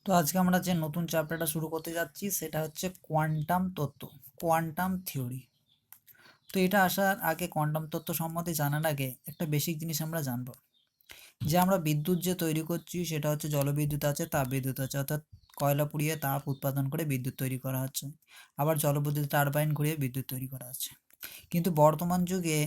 তো আজকে আমরা যে নতুন চ্যাপ্টারটা শুরু করতে যাচ্ছি সেটা হচ্ছে কোয়ান্টাম তত্ত্ব, কোয়ান্টাম থিওরি। তো এটা আসার আগে, কোয়ান্টাম তত্ত্ব সম্বন্ধে জানার আগে একটা বেসিক জিনিস আমরা জানবো, যে আমরা বিদ্যুৎ যে তৈরি করছি সেটা হচ্ছে জলবিদ্যুৎ আছে, তাপবিদ্যুৎ আছে, অর্থাৎ কয়লা পুড়িয়ে তাপ উৎপাদন করে বিদ্যুৎ তৈরি করা হচ্ছে, আবার জলবিদ্যুৎ টারবাইন ঘুরিয়ে বিদ্যুৎ তৈরি করা হচ্ছে। কিন্তু বর্তমান যুগে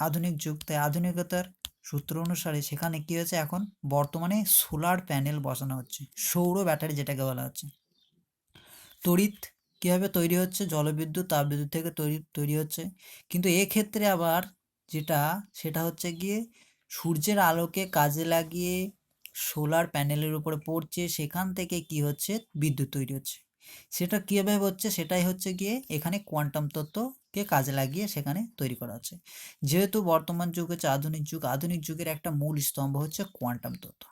আধুনিক যুগ, তাই আধুনিকতার সূত্র অনুসারে সেখানে কী হয়েছে, এখন বর্তমানে সোলার প্যানেল বসানো হচ্ছে, সৌর ব্যাটারি যেটাকে বলা হচ্ছে। তড়িৎ কীভাবে তৈরি হচ্ছে, জলবিদ্যুৎ তাপবিদ্যুৎ থেকে তৈরি হচ্ছে। কিন্তু এক্ষেত্রে আবার যেটা, সেটা হচ্ছে গিয়ে সূর্যের আলোকে কাজে লাগিয়ে সোলার প্যানেলের উপরে পড়ছে, সেখান থেকে কি হচ্ছে, বিদ্যুৎ তৈরি হচ্ছে। সেটা কীভাবে হচ্ছে, সেটাই হচ্ছে গিয়ে এখানে কোয়ান্টাম তত্ত্বকে কাজে লাগিয়ে সেখানে তৈরি করা হচ্ছে। যেহেতু বর্তমান যুগ হচ্ছে আধুনিক যুগ, আধুনিক যুগের একটা মূল স্তম্ভ হচ্ছে কোয়ান্টাম তত্ত্ব।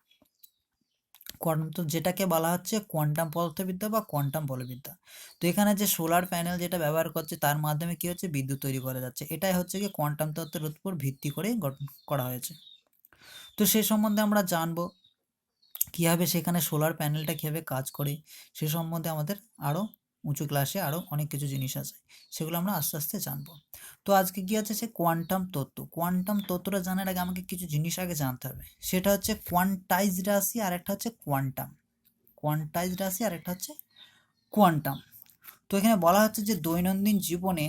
কোয়ান্টাম, যেটাকে বলা হচ্ছে কোয়ান্টাম পদার্থবিদ্যা বা কোয়ান্টাম বলবিদ্যা। তো এখানে যে সোলার প্যানেল যেটা ব্যবহার করছে, তার মাধ্যমে কি হচ্ছে, বিদ্যুৎ তৈরি করা যাচ্ছে। এটাই হচ্ছে কি কোয়ান্টাম তত্ত্বের উপর ভিত্তি করে গঠন করা হয়েছে। তো সে সম্বন্ধে আমরা জানবো কীভাবে সেখানে সোলার প্যানেলটা কীভাবে কাজ করে, সে সম্বন্ধে আমাদের আরও উঁচু ক্লাসে আরও অনেক কিছু জিনিস আছে, সেগুলো আমরা আস্তে আস্তে জানবো। তো আজকে কী আছে, সে কোয়ান্টাম তত্ত্ব। কোয়ান্টাম তত্ত্বটা জানার আগে আমাকে কিছু জিনিস আগে জানতে হবে। সেটা হচ্ছে কোয়ান্টাইজড রাশি, আর একটা হচ্ছে কোয়ান্টাম। কোয়ান্টাইজড রাশি আর একটা হচ্ছে কোয়ান্টাম। তো এখানে বলা হচ্ছে যে দৈনন্দিন জীবনে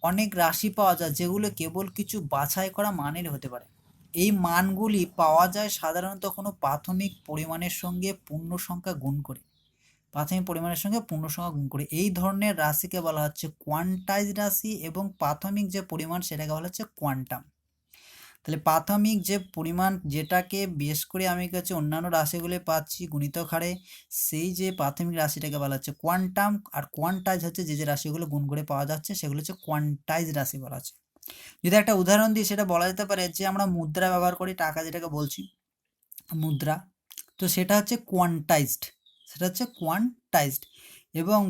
অনেক রাশি পাওয়া যায় যেগুলো কেবল কিছু বাছাই করা মানের হতে পারে। এই মানগুলি পাওয়া যায় সাধারণত কোনো প্রাথমিক পরিমাণের সঙ্গে পূর্ণ সংখ্যা গুণ করে। প্রাথমিক পরিমাণের সঙ্গে পূর্ণ সংখ্যা গুণ করে এই ধরনের রাশিকে বলা হচ্ছে কোয়ান্টাইজড রাশি, এবং প্রাথমিক যে পরিমাণ সেটাকে বলা হচ্ছে কোয়ান্টাম। তাহলে প্রাথমিক যে পরিমাণ, যেটাকে বেশ করে আমি কাছে অন্যান্য রাশিগুলো পাচ্ছি গুণিতক হারে, সেই যে প্রাথমিক রাশিটাকে বলা হচ্ছে কোয়ান্টাম। আর কোয়ান্টাইজ হচ্ছে যে রাশিগুলো গুণ করে পাওয়া যাচ্ছে, সেগুলো হচ্ছে কোয়ান্টাইজ রাশি বলা আছে। যদি একটা উদাহরণ দিই, সেটা বলা যেতে পারে যে আমরা মুদ্রা ব্যবহার করি, টাকা যেটাকে বলছি মুদ্রা, তো সেটা হচ্ছে কোয়ান্টাইজড, সেটা হচ্ছে কোয়ান্টাইজড। এবং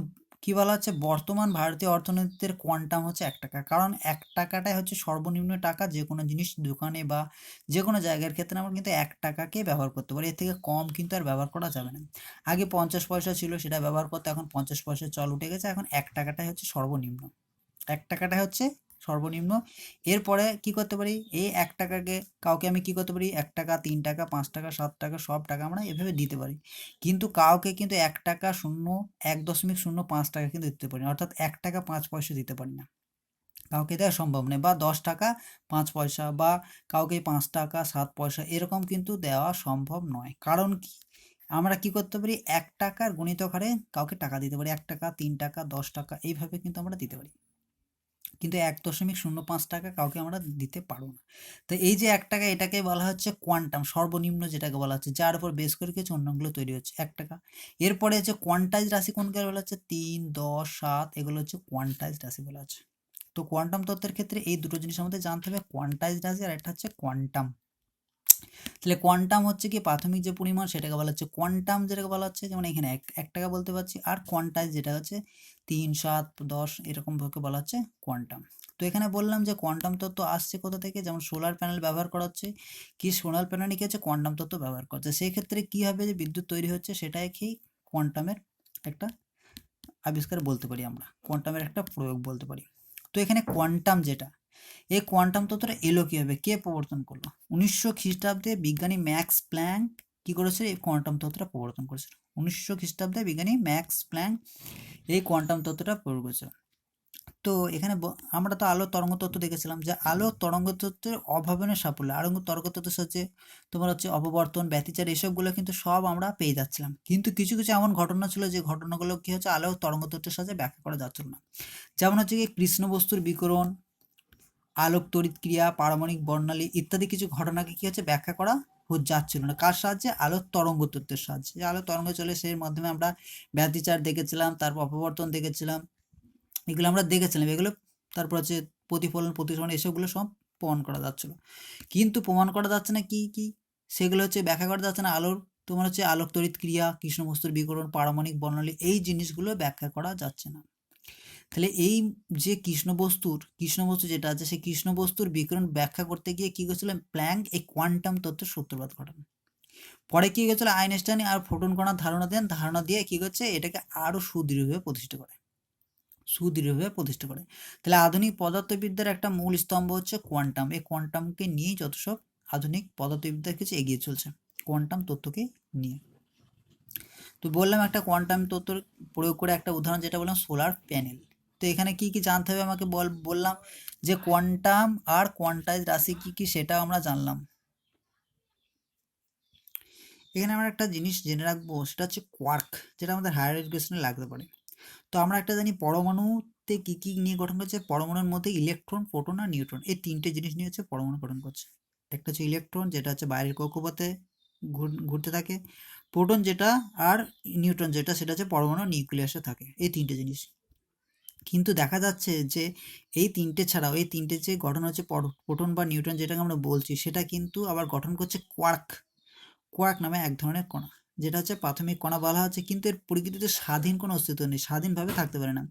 কি বলা হচ্ছে, বর্তমান ভারতীয় অর্থনীতির কোয়ান্টাম হচ্ছে 1 টাকা, কারণ 1 টাকাটাই হচ্ছে সর্বনিম্ন টাকা। যে কোনো জিনিস দোকানে বা যে কোনো জায়গার ক্ষেত্রে আমরা কিন্তু 1 টাকাকে ব্যবহার করতে পারি, এর থেকে কম কিন্তু আর ব্যবহার করা যাবে না। আগে 50 পয়সা ছিল, সেটা ব্যবহার করতে, এখন 50 পয়সার চল উঠে গেছে, এখন 1 টাকাটাই হচ্ছে সর্বনিম্ন। 1 টাকাটাই হচ্ছে সর্বনিম্ন। এরপরে কি করতে পারি, এই 1 টাকাকে কাউকে আমি কি করতে পারি, 1 টাকা, 3 টাকা, 5 টাকা, 7 টাকা, সব টাকা আমরা এভাবে দিতে পারি। কিন্তু কাউকে কিন্তু 1 টাকা 1.05 টাকা কিন্তু দিতে পারি না, অর্থাৎ 1 টাকা 5 পয়সা দিতে পারি না, কাউকে দেওয়া সম্ভব নয়। বা 10 টাকা 5 পয়সা, বা কাউকে 5 টাকা 7 পয়সা, এরকম কিন্তু দেওয়া সম্ভব নয়। কারণ কি, আমরা কি করতে পারি, 1 টাকার গুণিতক হারে কাউকে টাকা দিতে পারি, 1 টাকা, 3 টাকা, 10 টাকা, এইভাবে কিন্তু আমরা দিতে পারি। কিন্তু 1.05 টাকা কাউকে আমরা দিতে পারবো না। তো এই যে 1 টাকা, এটাকে বলা হচ্ছে কোয়ান্টাম, সর্বনিম্ন যেটাকে বলা হচ্ছে, যার উপর বেস করে কিছু অন্যগুলো তৈরি হচ্ছে 1 টাকা। এরপরে হচ্ছে কোয়ান্টাইজ রাশি, কোনকে বলা হচ্ছে 3, 10, 7, এগুলো হচ্ছে কোয়ান্টাইজ রাশি বলা আছে। তো কোয়ান্টাম তত্ত্বের ক্ষেত্রে এই দুটো জিনিস আমাদের জানতে হবে, কোয়ান্টাইজ রাশি আর একটা হচ্ছে কোয়ান্টাম। তাহলে কোয়ান্টাম হচ্ছে কি প্রাথমিক যে পরিমাণ, সেটাকে বলা হচ্ছে কোয়ান্টাম, যেটাকে বলা হচ্ছে যেমন এখানে 1 টাকা বলতে পারছি। আর কোয়ান্টাইজ যেটা হচ্ছে 3, 7, 10, এরকম ভাবে বলা হচ্ছে কোয়ান্টাম। তো এখানে বললাম যে কোয়ান্টাম তত্ত্ব আসছে কোথা থেকে, যেমন সোলার প্যানেল ব্যবহার করা হচ্ছে, কি সোলার প্যানেলে কি হচ্ছে, কোয়ান্টাম তত্ত্ব ব্যবহার করছে। সেই ক্ষেত্রে কি হবে, যে বিদ্যুৎ তৈরি হচ্ছে, সেটাই কি কোয়ান্টামের একটা আবিষ্কার বলতে পারি, আমরা কোয়ান্টামের একটা প্রয়োগ বলতে পারি। তো এখানে কোয়ান্টাম যেটা, এই কোয়ান্টাম তত্ত্বটা এলো কীভাবে, কে প্রবর্তন করলো? 1900 খ্রিস্টাব্দে বিজ্ঞানী ম্যাক্স প্ল্যাঙ্ক কী করেছে, এই কোয়ান্টাম তত্ত্বটা প্রবর্তন করেছিল। 1900 খ্রিস্টাব্দে বিজ্ঞানী ম্যাক্স প্ল্যাঙ্ক এই কোয়ান্টাম তত্ত্বটা প্রয়োগ করেছিল। তো এখানে আমরা তো আলোর তরঙ্গ তত্ত্ব দেখেছিলাম, যে আলোর তরঙ্গ তত্ত্বের অভাবনের সাফল্য, আলোর তরঙ্গ তত্ত্বের সাহায্যে তোমার হচ্ছে অপবর্তন, ব্যতিচার, এসবগুলো কিন্তু সব আমরা পেয়ে যাচ্ছিলাম। কিন্তু কিছু কিছু এমন ঘটনা ছিল, যে ঘটনাগুলো কি হচ্ছে, আলোর তরঙ্গ তত্ত্বের সাহায্যে ব্যাখ্যা করা যাচ্ছিল না। যেমন হচ্ছে কি কৃষ্ণ বস্তুর বিকিরণ, আলোক তড়িৎ ক্রিয়া, পারমাণবিক বর্ণালী ইত্যাদি কিছু ঘটনাকে কি হচ্ছে, ব্যাখ্যা করা যাচ্ছিল না। কার সাহায্যে? আলোর তরঙ্গ তত্ত্বের সাহায্যে। যে আলোর তরঙ্গ চলে, সেই মাধ্যমে আমরা ব্যতিচার দেখেছিলাম, তারপর অপবর্তন দেখেছিলাম, এগুলো আমরা দেখেছিলাম। এগুলো তারপর হচ্ছে প্রতিফলন, প্রতিসরণ, এসবগুলো সব প্রমাণ করা যাচ্ছিল। কিন্তু প্রমাণ করা যাচ্ছে না কি কি, সেগুলো হচ্ছে ব্যাখ্যা করা যাচ্ছে না। আলোর তোমার হচ্ছে আলোক তড়িৎ ক্রিয়া, কৃষ্ণ বস্তুর বিকিরণ, পারমাণবিক বর্ণালী, এই জিনিসগুলো ব্যাখ্যা করা যাচ্ছে না। তাহলে এই যে কৃষ্ণ বস্তু যেটা আছে, সেই কৃষ্ণ বস্তুর বিকিরণ ব্যাখ্যা করতে গিয়ে কি করেছিলেন, প্ল্যাঙ্ক এই কোয়ান্টাম তত্ত্বের সূত্রপাত ঘটান। পরে কী হয়েছিল, আইনস্টাইন আর ফোটন কণার ধারণা দিয়ে কী করছে, এটাকে আরও সুদৃঢ়ভাবে প্রতিষ্ঠা করে। তাহলে আধুনিক পদার্থবিদ্যার একটা মূল স্তম্ভ হচ্ছে কোয়ান্টাম। এই কোয়ান্টামকে নিয়েই যত সব আধুনিক পদার্থবিদ্যার কিছু এগিয়ে চলছে, কোয়ান্টাম তত্ত্বকে নিয়ে। তো বললাম একটা কোয়ান্টাম তত্ত্বর প্রয়োগ করে একটা উদাহরণ, যেটা বললাম সোলার প্যানেল। তো এখানে কি কি জানতে হবে আমাকে বললাম যে কোয়ান্টাম আর কোয়ান্টাইজ রাশি কি কি সেটাও আমরা জানলাম। এখানে আমরা একটা জিনিস জেনে রাখবো, সেটা হচ্ছে কোয়ার্ক, যেটা আমাদের হায়ার এডুকেশনে লাগতে পারে। তো আমরা একটা জানি পরমাণুতে কি কি নিয়ে গঠন করছে, পরমাণুর মধ্যে ইলেকট্রন, প্রোটন আর নিউট্রন, এই তিনটে জিনিস নিয়ে হচ্ছে পরমাণু গঠন করছে। একটা হচ্ছে ইলেকট্রন, যেটা হচ্ছে বাইরের কক্ষপথে ঘুরতে থাকে, প্রোটন যেটা, আর নিউট্রন যেটা, সেটা হচ্ছে পরমাণু নিউক্লিয়াসে থাকে, এই তিনটে জিনিস। কিন্তু দেখা যাচ্ছে যে এই তিনটে ছাড়াও, এই তিনটে যে গঠন হচ্ছে প্রোটন বা নিউট্রন যেটাকে আমরা বলছি, সেটা কিন্তু আবার গঠন করছে কোয়ার্ক নামে এক ধরনের কণা, যেটা হচ্ছে প্রাথমিক কণা বলা হচ্ছে, কিন্তু এর প্রকৃতিতে স্বাধীন কোনো অস্তিত্ব নেই, স্বাধীনভাবে থাকতে পারে না।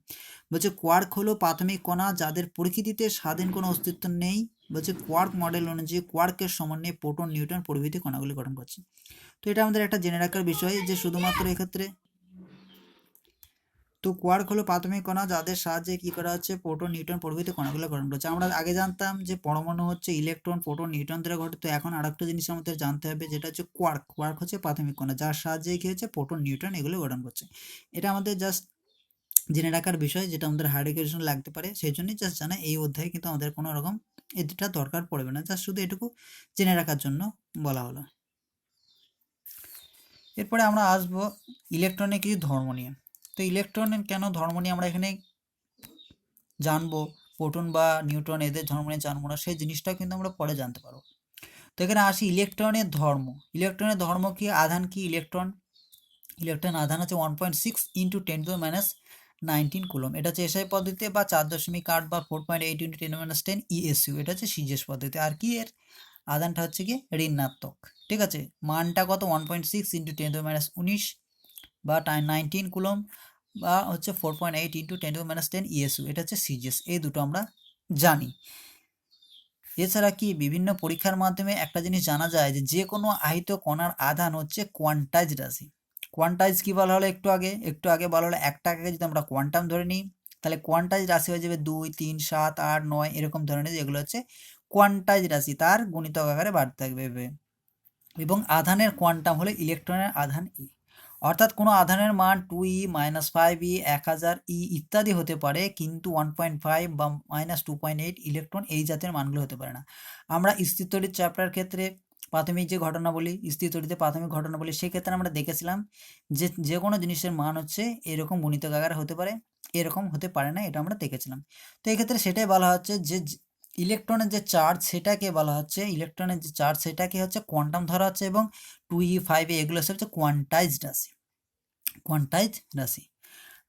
বলছে কোয়ার্ক হলো প্রাথমিক কণা যাদের প্রকৃতিতে স্বাধীন কোনো অস্তিত্ব নেই। বলছে কোয়ার্ক মডেল অনুযায়ী কোয়ার্কের সমন্বয়ে প্রোটন, নিউট্রন প্রভৃতি কণাগুলি গঠন করছে। তো এটা আমাদের একটা জেনে রাখার বিষয় যে শুধুমাত্র এক্ষেত্রে, তো কোয়ার্ক হলো প্রাথমিক কণা যাদের সাহায্যে কি করা হচ্ছে, প্রোটন, নিউট্রন প্রভৃতি কণাগুলো গঠন করছে। আমরা আগে জানতাম যে পরমাণু হচ্ছে ইলেকট্রন, প্রোটন, নিউট্রন দ্বারা গঠিত। এখন আরেকটা জিনিস আমাদের জানতে হবে, যেটা হচ্ছে কোয়ার্ক হচ্ছে প্রাথমিক কণা যার সাহায্যে কি হচ্ছে, প্রোটন, নিউট্রন এগুলো গঠন করছে। এটা আমাদের জাস্ট জেনে রাখার বিষয়, যেটা আমাদের হায়ার এডুকেশন লাগতে পারে, সেই জন্যই জাস্ট জানা। এই অধ্যায়ে কিন্তু আমাদের কোনো রকম এটা দরকার পড়বে না, জাস্ট শুধু এটুকু জেনে রাখার জন্য বলা হলো। এরপরে আমরা আসবো ইলেকট্রনের কিছু ধর্ম নিয়ে। তো ইলেকট্রনের কেন ধর্ম নিয়ে আমরা এখানে জানবো, প্রোটন বা নিউট্রন এদের ধর্ম নিয়ে জানবো না, সেই জিনিসটাও কিন্তু আমরা পরে জানতে পারবো। তো এখানে আসি ইলেকট্রনের ধর্ম। ইলেকট্রনের ধর্ম কি, আধান কি, ইলেকট্রন আধান হচ্ছে 1.6 ইন্টু 10⁻19 কুলম। এটা হচ্ছে এসআই পদ্ধতিতে, বা 4.8 বা 4.8 ইন্টু 10⁻10 ইএসইউ, এটা হচ্ছে সিজিএস পদ্ধতি। আর কি এর আধানটা হচ্ছে কি ঋণাত্মক, ঠিক আছে। মানটা কত, 1.6 ইন্টু 10⁻19 বা 19 কুলম, বা হচ্ছে 4.8 ইন্টু 10⁻10 ইএসইউ, এটা হচ্ছে সিজিএস। এই দুটো আমরা জানি। এছাড়া কি বিভিন্ন পরীক্ষার মাধ্যমে একটা জিনিস জানা যায় যে যে কোনো আহিত কণার আধান হচ্ছে কোয়ান্টাইজ রাশি। কোয়ান্টাইজ কি বলা হলো একটু আগে বলা হলো, একটাকে যদি আমরা কোয়ান্টাম ধরে নিই, তাহলে কোয়ান্টাইজ রাশি হয়ে যাবে 2, 3, 7, 8, 9 এরকম ধরনের, যেগুলো হচ্ছে কোয়ান্টাইজ রাশি, তার গুণিতক আকারে বাড়তে থাকবে। এবং আধানের কোয়ান্টাম হলো ইলেকট্রনের আধান ই। অর্থাৎ কোনো আধানের মান 2e, -5e, 1000e ইত্যাদি হতে পারে, কিন্তু 1.5 বা -2.8 ইলেকট্রন এই জাতীয় মানগুলো হতে পারে না। আমরা স্থিরতড়িৎ চ্যাপ্টার ক্ষেত্রে প্রাথমিক যে ঘটনাবলী, স্থিরতড়িতে প্রাথমিক ঘটনাবলী, সেক্ষেত্রে আমরা দেখেছিলাম যে যে কোনো জিনিসের মান হচ্ছে এরকম গুণিতক আকারে হতে পারে, এরকম হতে পারে না, এটা আমরা দেখেছিলাম। তো এক্ষেত্রে সেটাই বলা হচ্ছে যে ইলেকট্রনের যে চার্জ সেটাকে বলা হচ্ছে, ইলেকট্রনের যে চার্জ সেটাকে হচ্ছে কোয়ান্টাম ধরা হচ্ছে, এবং 2e, 5e এগুলো হচ্ছে কোয়ান্টাইজ রাশি।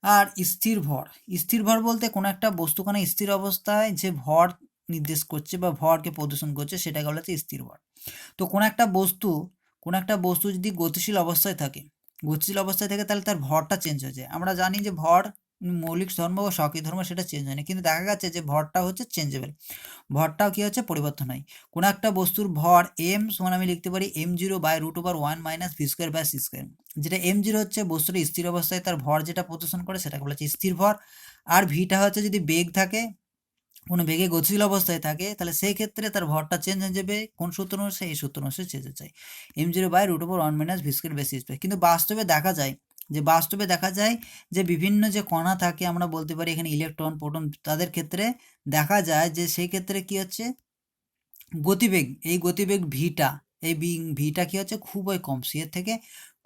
আর স্থির ভর বলতে কোনো একটা বস্তুকণা স্থির অবস্থায় যে ভর নির্দেশ করছে বা ভরকে প্রদর্শন করছে, সেটাকে বলা হচ্ছে স্থির ভর। তো কোনো একটা বস্তু যদি গতিশীল অবস্থায় থাকে, তাহলে তার ভরটা চেঞ্জ হয়ে যায়। আমরা জানি যে ভর মৌলিক ধর্ম ও সহজাত ধর্ম সেটা চেঞ্জ হয় না, কিন্তু দেখা গেছে যে ভরটা হচ্ছে চেঞ্জেবল, ভরটাও কি হচ্ছে পরিবর্তন হয়। কোনো একটা বস্তুর ভর এম সমান আমি লিখতে পারি m0/√1 - v²/c², যেটা m0 হচ্ছে বস্তুটা স্থির অবস্থায় তার ভর যেটা প্রদর্শন করে সেটাকে বলা হচ্ছে স্থির ভর। আর ভিটা হচ্ছে যদি বেগ থাকে, কোনো বেগে গতিশীল অবস্থায় থাকে, তাহলে সেই ক্ষেত্রে তার ভরটা চেঞ্জ হয়ে যাবে। কোন সূত্র অনুসারে? এই সূত্র অনুসারে চেঞ্জ হয়ে যায়, m0/√1 - v²/c²। কিন্তু বাস্তবে দেখা যায় যে বিভিন্ন যে কণা থাকে, আমরা বলতে পারি এখানে ইলেকট্রন, প্রোটন, তাদের ক্ষেত্রে দেখা যায় যে সেই ক্ষেত্রে কি হচ্ছে, গতিবেগ ভিটা কি হচ্ছে খুবই কম, সি এর থেকে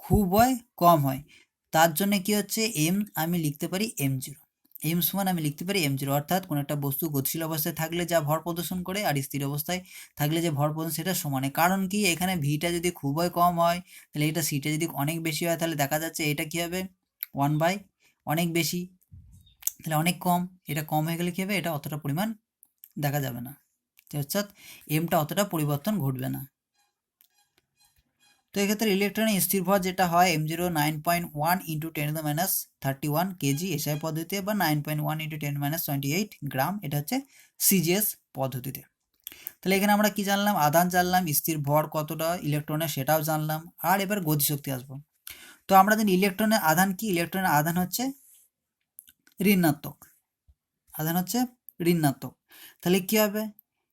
খুবই কম হয়। তার জন্য কি হচ্ছে আমি লিখতে পারি m0, সমান আমি লিখতে পারি m0। অর্থাৎ কোনো একটা বস্তু গতিশীল অবস্থায় থাকলে যা ভর প্রদর্শন করে, আর স্থির অবস্থায় থাকলে যে ভর প্রদর্শন সেটা সমানে। কারণ কি, এখানে ভিটা যদি খুবই কম হয়, তাহলে এটা সিটা যদি অনেক বেশি হয়, তাহলে দেখা যাচ্ছে এটা কি হবে 1/, অনেক বেশি তাহলে অনেক কম, এটা কম হয়ে গেলে কি হবে, এটা অতটা পরিমাণ দেখা যাবে না, অর্থাৎ এমটা অতটা পরিবর্তন ঘটবে না। তো এক্ষেত্রে ইলেকট্রনের স্থির ভর যেটা হয় m0 9.1 ইন্টু 10⁻31 কেজি এসআই পদ্ধতিতে, বা 9.1 ইন্টু 10⁻28 গ্রাম, এটা হচ্ছে সিজিএস পদ্ধতিতে। তাহলে এখানে আমরা কি জানলাম, আধান জানলাম, স্থির ভর কতটা ইলেকট্রনের সেটাও জানলাম, আর এবার গতিশক্তি আসবো। তো আমরা জানি ইলেকট্রনের আধান কি, ইলেকট্রনের আধান হচ্ছে ঋণাত্মক, আধান হচ্ছে ঋণাত্মক। তাহলে কি হবে,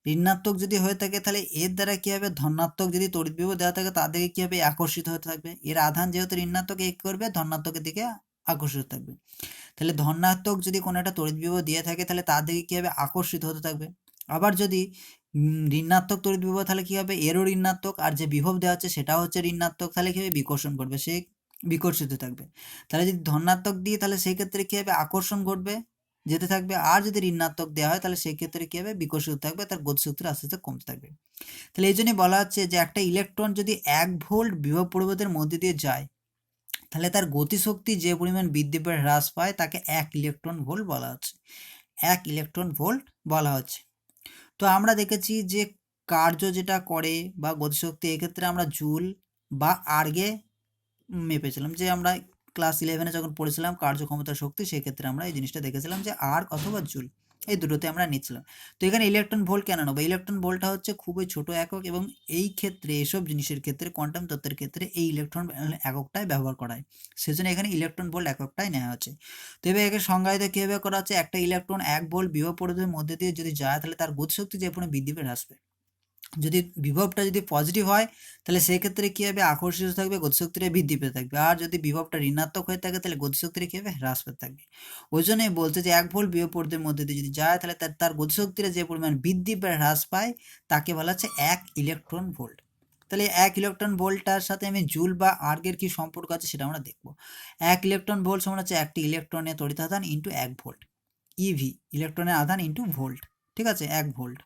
ঋণাত্মক যদি হয়ে থাকে তাহলে এর দ্বারা কি হবে, ধনাত্মক যদি তড়িৎ বিভব দেওয়া থাকে তার দিকে কি হবে, আকর্ষিত হতে থাকবে। এর আধান যেহেতু ঋণাত্মক, এক করবে ধনাত্মকের দিকে আকর্ষিত থাকবে। তাহলে ধনাত্মক যদি কোনো একটা তড়িৎ বিভব দিয়ে থাকে তাহলে তার দিকে কি হবে, আকর্ষিত হতে থাকবে। আবার যদি ঋণাত্মক তড়িৎ বিভব তাহলে কি হবে, এরও ঋণাত্মক, আর যে বিভব দেওয়া হচ্ছে সেটাও হচ্ছে ঋণাত্মক, তাহলে কি হবে, বিকর্ষণ ঘটবে, সে বিকর্ষিত থাকবে। তাহলে যদি ধনাত্মক দিই তাহলে সেই ক্ষেত্রে কি হবে, আকর্ষণ ঘটবে, যেতে থাকবে। আর যদি ঋণাত্মক দেওয়া হয় তাহলে সেই ক্ষেত্রে কি হবে, বিকর্ষিত থাকবে, তার গতিশক্তি আস্তে আস্তে কমতে থাকবে। তাহলে এই জন্যই বলা হচ্ছে যে একটা ইলেকট্রন যদি 1 ভোল্ট বিভব পরিবর্তনের মধ্যে দিয়ে যায় তাহলে তার গতিশক্তি যে পরিমাণ বৃদ্ধি বা হ্রাস পায় তাকে 1 ইলেকট্রন ভোল্ট বলা হচ্ছে, 1 ইলেকট্রন ভোল্ট বলা হচ্ছে। তো আমরা দেখেছি যে কার্য যেটা করে বা গতিশক্তি, এক্ষেত্রে আমরা জুল বা আর্গে মেপেছিলাম, যে আমরা ক্লাস 11-এ যখন পড়েছিলাম কার্যক্ষমতা শক্তি, সেক্ষেত্রে আমরা এই জিনিসটা দেখেছিলাম যে আর্গ অথবা জুল, এই দুটোতে আমরা নিচ্ছিলাম। তো এখানে ইলেকট্রন ভোল্ট কেন নেবো, ইলেকট্রন ভোল্টটা হচ্ছে খুবই ছোট একক, এবং এই ক্ষেত্রে এসব জিনিসের ক্ষেত্রে কোয়ান্টাম তত্ত্বের ক্ষেত্রে এই ইলেকট্রন এককটাই ব্যবহার করা হয়, সেজন্য এখানে ইলেকট্রন ভোল্ট এককটাই নেওয়া হচ্ছে। তো এবার একে সংজ্ঞায়িত কীভাবে করা হচ্ছে, একটা ইলেকট্রন 1 ভোল্ট বিভব পরিবাহের মধ্যে দিয়ে যদি যায় তাহলে তার গতিশক্তি যে পরিমাণে বৃদ্ধি পেয়ে হ্রাস পায়। যদি বিভবটা যদি পজিটিভ হয় তাহলে সেই ক্ষেত্রে কী হবে, আকর্ষিত থাকবে, গতিশক্তিটা বৃদ্ধি পেতে থাকবে। আর যদি বিভবটা ঋণাত্মক হয়ে থাকে তাহলে গতিশক্তিটা কী হবে, হ্রাস পেতে থাকবে। ওই জন্যই বলছে যে 1 ভোল্ট বিভব পরিধির মধ্যে দিয়ে যদি যায় তাহলে তার গতিশক্তিটা যে পরিমাণ বৃদ্ধি বা হ্রাস পায় তাকে বলা হচ্ছে 1 ইলেকট্রন ভোল্ট। তাহলে 1 ইলেকট্রন ভোল্টটার সাথে আমি জুল বা আর্গের কি সম্পর্ক আছে সেটা আমরা দেখব। 1 ইলেকট্রন ভোল্ট সমান হচ্ছে একটি ইলেকট্রনের তড়িৎ আধান ইন্টু 1 ভোল্ট, ইভি ইলেকট্রনের আধান ইন্টু ভোল্ট, ঠিক আছে, 1 ভোল্ট।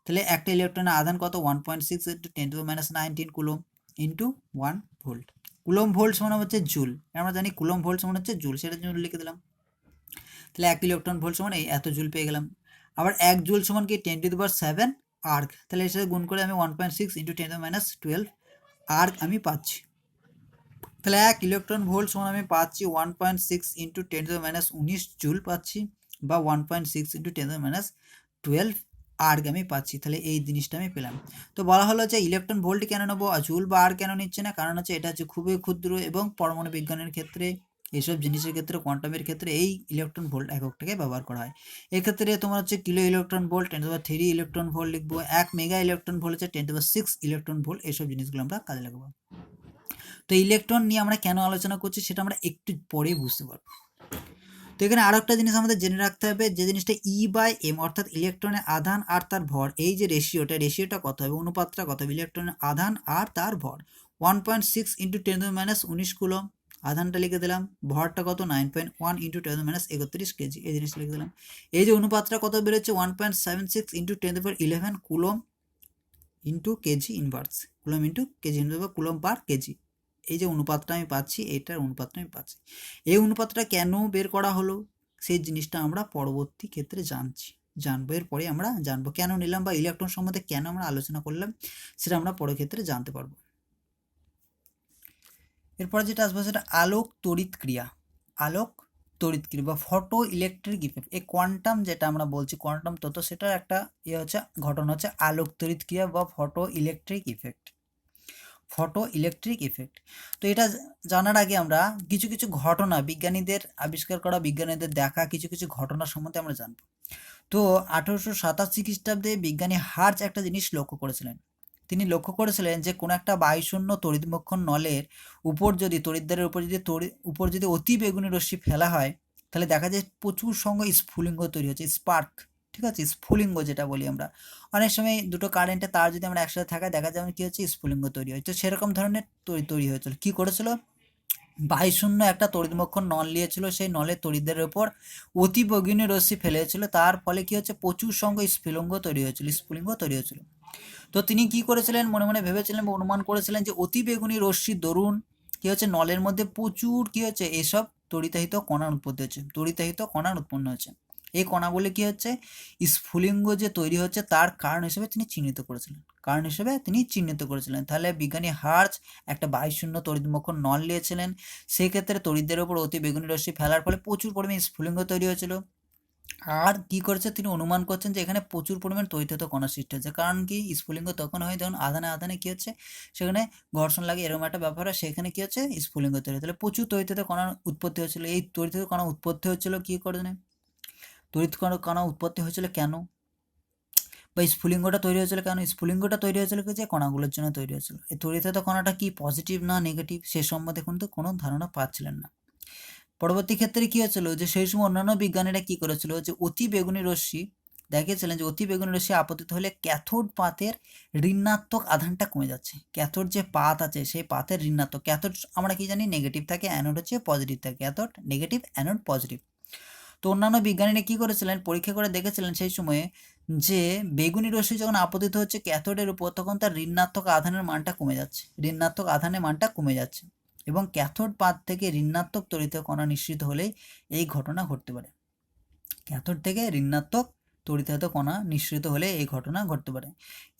তাহলে একটা ইলেকট্রনের আধান কত, 1.6 × 10⁻⁹ coulomb into 1 volt. Coulomb volt সমান হচ্ছে জুল, আমরা জানি কুলম ভোল্ট সমান হচ্ছে জুল, সেটা জন্য লিখে দিলাম। তাহলে 1 ইলেকট্রন ভোল্ট সমান এই এত জুল পেয়ে গেলাম। আবার 1 জুল সমান কি 10⁻⁷ আর্গ, তাহলে এর সাথে গুণ করে আমি 1.6 × 10⁻12 আর্গ আমি পাচ্ছি। তাহলে 1 ইলেকট্রন ভোল্ট সমান আমি পাচ্ছি 1.6 × 10⁻19 জুল পাচ্ছি, বা 1.6 × 10⁻12 আর্গ আমি পাচ্ছি। তাহলে এই জিনিসটা আমি পেলাম। তো বলা হলো যে ইলেকট্রন ভোল্ট কেন নেবো, জুল বা আর্গ কেন নিচ্ছে না, কারণ হচ্ছে এটা হচ্ছে খুবই ক্ষুদ্র, এবং পরমাণু বিজ্ঞানের ক্ষেত্রে এইসব জিনিসের ক্ষেত্রে কোয়ান্টামের ক্ষেত্রে এই ইলেকট্রন ভোল্ট এককটাকে ব্যবহার করা হয়। এক্ষেত্রে তোমার হচ্ছে kilo electron volt 10⁻³ electron volt লিখবো, 1 মেগা ইলেকট্রন ভোল্ট হচ্ছে 10⁻6 ইলেকট্রন ভোল্ট, এইসব জিনিসগুলো আমরা কাজে লাগাবো। তো ইলেকট্রন নিয়ে আমরা কেন আলোচনা করছি সেটা আমরা একটু পরেই বুঝতে পারবো। তো এখানে আরো একটা জিনিস আমাদের জেনে রাখতে হবে, যে জিনিসটা E/m অর্থাৎ ইলেকট্রনের আধান আর তার ভর, এই যে রেশিওটা কত হবে, অনুপাতটা কত হবে, ইলেকট্রনের আধান আর তার ভর 1.6 × 10⁻19 কুলম, আধানটা লিখে দিলাম, ভরটা কত 9.1 × 10⁻31 কেজি, এই জিনিসটা লিখে দিলাম। এই যে অনুপাতটা কত বেরোচ্ছে 1.76 × 10⁻11 coulomb into KG inverse, coulomb into KG inverse বা কুলম পার কেজি, এই যে অনুপাতটা আমি পাচ্ছি, এইটার অনুপাতটা আমি পাচ্ছি। এই অনুপাতটা কেন বের করা হলো সেই জিনিসটা আমরা পরবর্তী ক্ষেত্রে জানবো, এরপরে আমরা জানবো কেন নিলাম, বা ইলেকট্রন সম্বন্ধে কেন আমরা আলোচনা করলাম সেটা আমরা পরের ক্ষেত্রে জানতে পারবো। এরপরে যেটা আসবে সেটা আলোক তড়িৎ ক্রিয়া, আলোক তড়িৎ ক্রিয়া বা ফটো ইলেকট্রিক ইফেক্ট। এই কোয়ান্টাম যেটা আমরা বলছি কোয়ান্টাম তত্ত্ব, সেটার একটা হচ্ছে ঘটনা হচ্ছে আলোক তড়িৎ ক্রিয়া বা photo electric effect, photo electric effect. তো এটা জানার আগে আমরা কিছু কিছু ঘটনা, বিজ্ঞানীদের আবিষ্কার করা, বিজ্ঞানীদের দেখা কিছু কিছু ঘটনা সম্বন্ধে আমরা জানব। তো 1887 খ্রিস্টাব্দে বিজ্ঞানী হার্জ একটা জিনিস লক্ষ্য করেছিলেন। তিনি লক্ষ্য করেছিলেন যে কোনো একটা বায়ুশূন্য তড়িৎমক্ষণ নলের উপর যদি তড়িৎদ্বারের উপর যদি অতি বেগুনি রশ্মি ফেলা হয় তাহলে দেখা যায় প্রচুর সংখ্যক স্ফুলিঙ্গ তৈরি হচ্ছে, স্পার্ক, ঠিক আছে, স্ফুলিঙ্গ যেটা বলি আমরা। অনেক সময় দুটো কারেন্টের তার যদি আমরা একসাথে থাকায় দেখা যায় কি হচ্ছে, স্ফুলিঙ্গ তৈরি হয়। তো সেরকম ধরনের তৈরি হয়েছিল। কি করেছিল, বায়ুশূন্য একটা তড়িৎমক্ষণ নল নিয়েছিল, সেই নলের তড়িৎদ্বারের উপর অতি বেগুনি রশ্মি ফেলেছিল, তার ফলে কি হচ্ছে, প্রচুর সংখ্যক স্ফুলিঙ্গ তৈরি হয়েছিল। তো তিনি কি করেছিলেন, মনে মনে ভেবেছিলেন বা অনুমান করেছিলেন যে অতি বেগুনি রশ্মির দরুন কি হচ্ছে, নলের মধ্যে প্রচুর কি হচ্ছে, এসব তড়িতাহিত কণার উৎপন্ন হচ্ছে। এই কণাগুলি কি হচ্ছে, স্ফুলিঙ্গ যে তৈরি হচ্ছে তার কারণ হিসেবে তিনি চিহ্নিত করেছিলেন। তাহলে বিজ্ঞানী হার্জ একটা বায়ুশূন্য তড়িৎমক্ষণ নল নিয়েছিলেন, সেই ক্ষেত্রে তড়িৎদ্বারের উপর অতি বেগুনি রশ্মি ফেলার ফলে প্রচুর পরিমাণে স্ফুলিঙ্গ তৈরি হয়েছিল। আর কি করেছে, তিনি অনুমান করছেন যে এখানে প্রচুর পরিমাণ তড়িৎ কণা সৃষ্টি হচ্ছে। কারণ কি, স্ফুলিঙ্গ তখন হয় যখন আধানে আধানে কি হচ্ছে, সেখানে ঘর্ষণ লাগে, এরকম একটা ব্যাপার হয়, সেখানে কি হচ্ছে, স্ফুলিঙ্গ তৈরি, তাহলে প্রচুর তড়িৎ কণার উৎপত্তি হচ্ছিল। এই তড়িৎ কণা উৎপত্তি হচ্ছিল কি করে, তড়িৎ কণা উৎপত্তি হয়েছিল কেন, বা স্ফুলিঙ্গটা তৈরি হয়েছিল কেন, স্ফুলিঙ্গটা তৈরি হয়েছিল কি, যে কণাগুলোর জন্য তৈরি হয়েছিল। এই তড়িৎ কণাটা কি পজিটিভ না নেগেটিভ, সে সম্বন্ধে কিন্তু কোনো ধারণা পাচ্ছিলেন না। পরবর্তী ক্ষেত্রে কি হয়েছিল, যে সেই সময় অন্যান্য বিজ্ঞানীরা কি করেছিল, যে অতি বেগুনি রশ্মি দেখিয়েছিলেন, যে অতি বেগুনি রশ্মি আপতিত হলে ক্যাথোড পাতের ঋণাত্মক আধানটা কমে যাচ্ছে। ক্যাথোড যে পাত আছে সেই পাতের ঋণাত্মক, ক্যাথোড আমরা কি জানি নেগেটিভ থাকে, অ্যানোড হচ্ছে পজিটিভ থাকে, ক্যাথোড নেগেটিভ, অ্যানোড পজিটিভ। তো অন্যান্য বিজ্ঞানীরা কি করেছিলেন, পরীক্ষা করে দেখেছিলেন সেই সময়ে, যে বেগুনি রশ্মি যখন আপতিত হচ্ছে ক্যাথোডের উপর, তখন তার ঋণাত্মক আধানের মানটা কমে যাচ্ছে, ঋণাত্মক আধানের মানটা কমে যাচ্ছে, এবং ক্যাথোড পাত থেকে ঋণাত্মক তড়িৎ কণা নিঃসৃত হলেই এই ঘটনা ঘটতে পারে। ক্যাথোড থেকে ঋণাত্মক তড়িৎ কণা নিঃসৃত হলে এই ঘটনা ঘটতে পারে।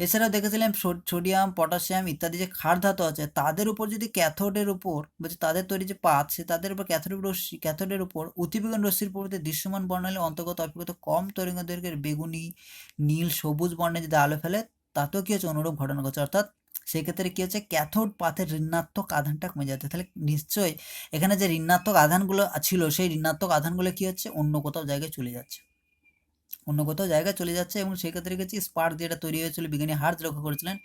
এছাড়াও দেখেছিলাম সোডিয়াম, পটাশিয়াম ইত্যাদি যে ক্ষার ধাতু আছে, তাদের উপর যদি ক্যাথোডের উপর, বলছে তাদের তৈরি যে পাত, সে তাদের উপর ক্যাথোডের উপর অতিবেগুনি রশ্মির প্রভৃতি দৃশ্যমান বর্ণালী অন্তর্গত অপেক্ষাকৃত কম তরঙ্গ দৈর্ঘ্যের বেগুনি, নীল, সবুজ বর্ণে যদি আলো ফেলে, তাতেও কি হচ্ছে, অনুরূপ ঘটনা ঘটছে। অর্থাৎ সেক্ষেত্রে কি হচ্ছে, ক্যাথোড পাতের ঋণাত্মক আধানটা কমে যাচ্ছে। তাহলে নিশ্চয়ই এখানে যে ঋণাত্মক আধানগুলো ছিল, সেই ঋণাত্মক আধানগুলো কি হচ্ছে, অন্য কোথাও জায়গায় চলে যাচ্ছে, অন্য কোথাও জায়গায় চলে যাচ্ছে, এবং সেক্ষেত্রে গেছি স্পার্ক যেটা তৈরি হয়েছিল, বিজ্ঞানী হার্জ লক্ষ্য করেছিলেন,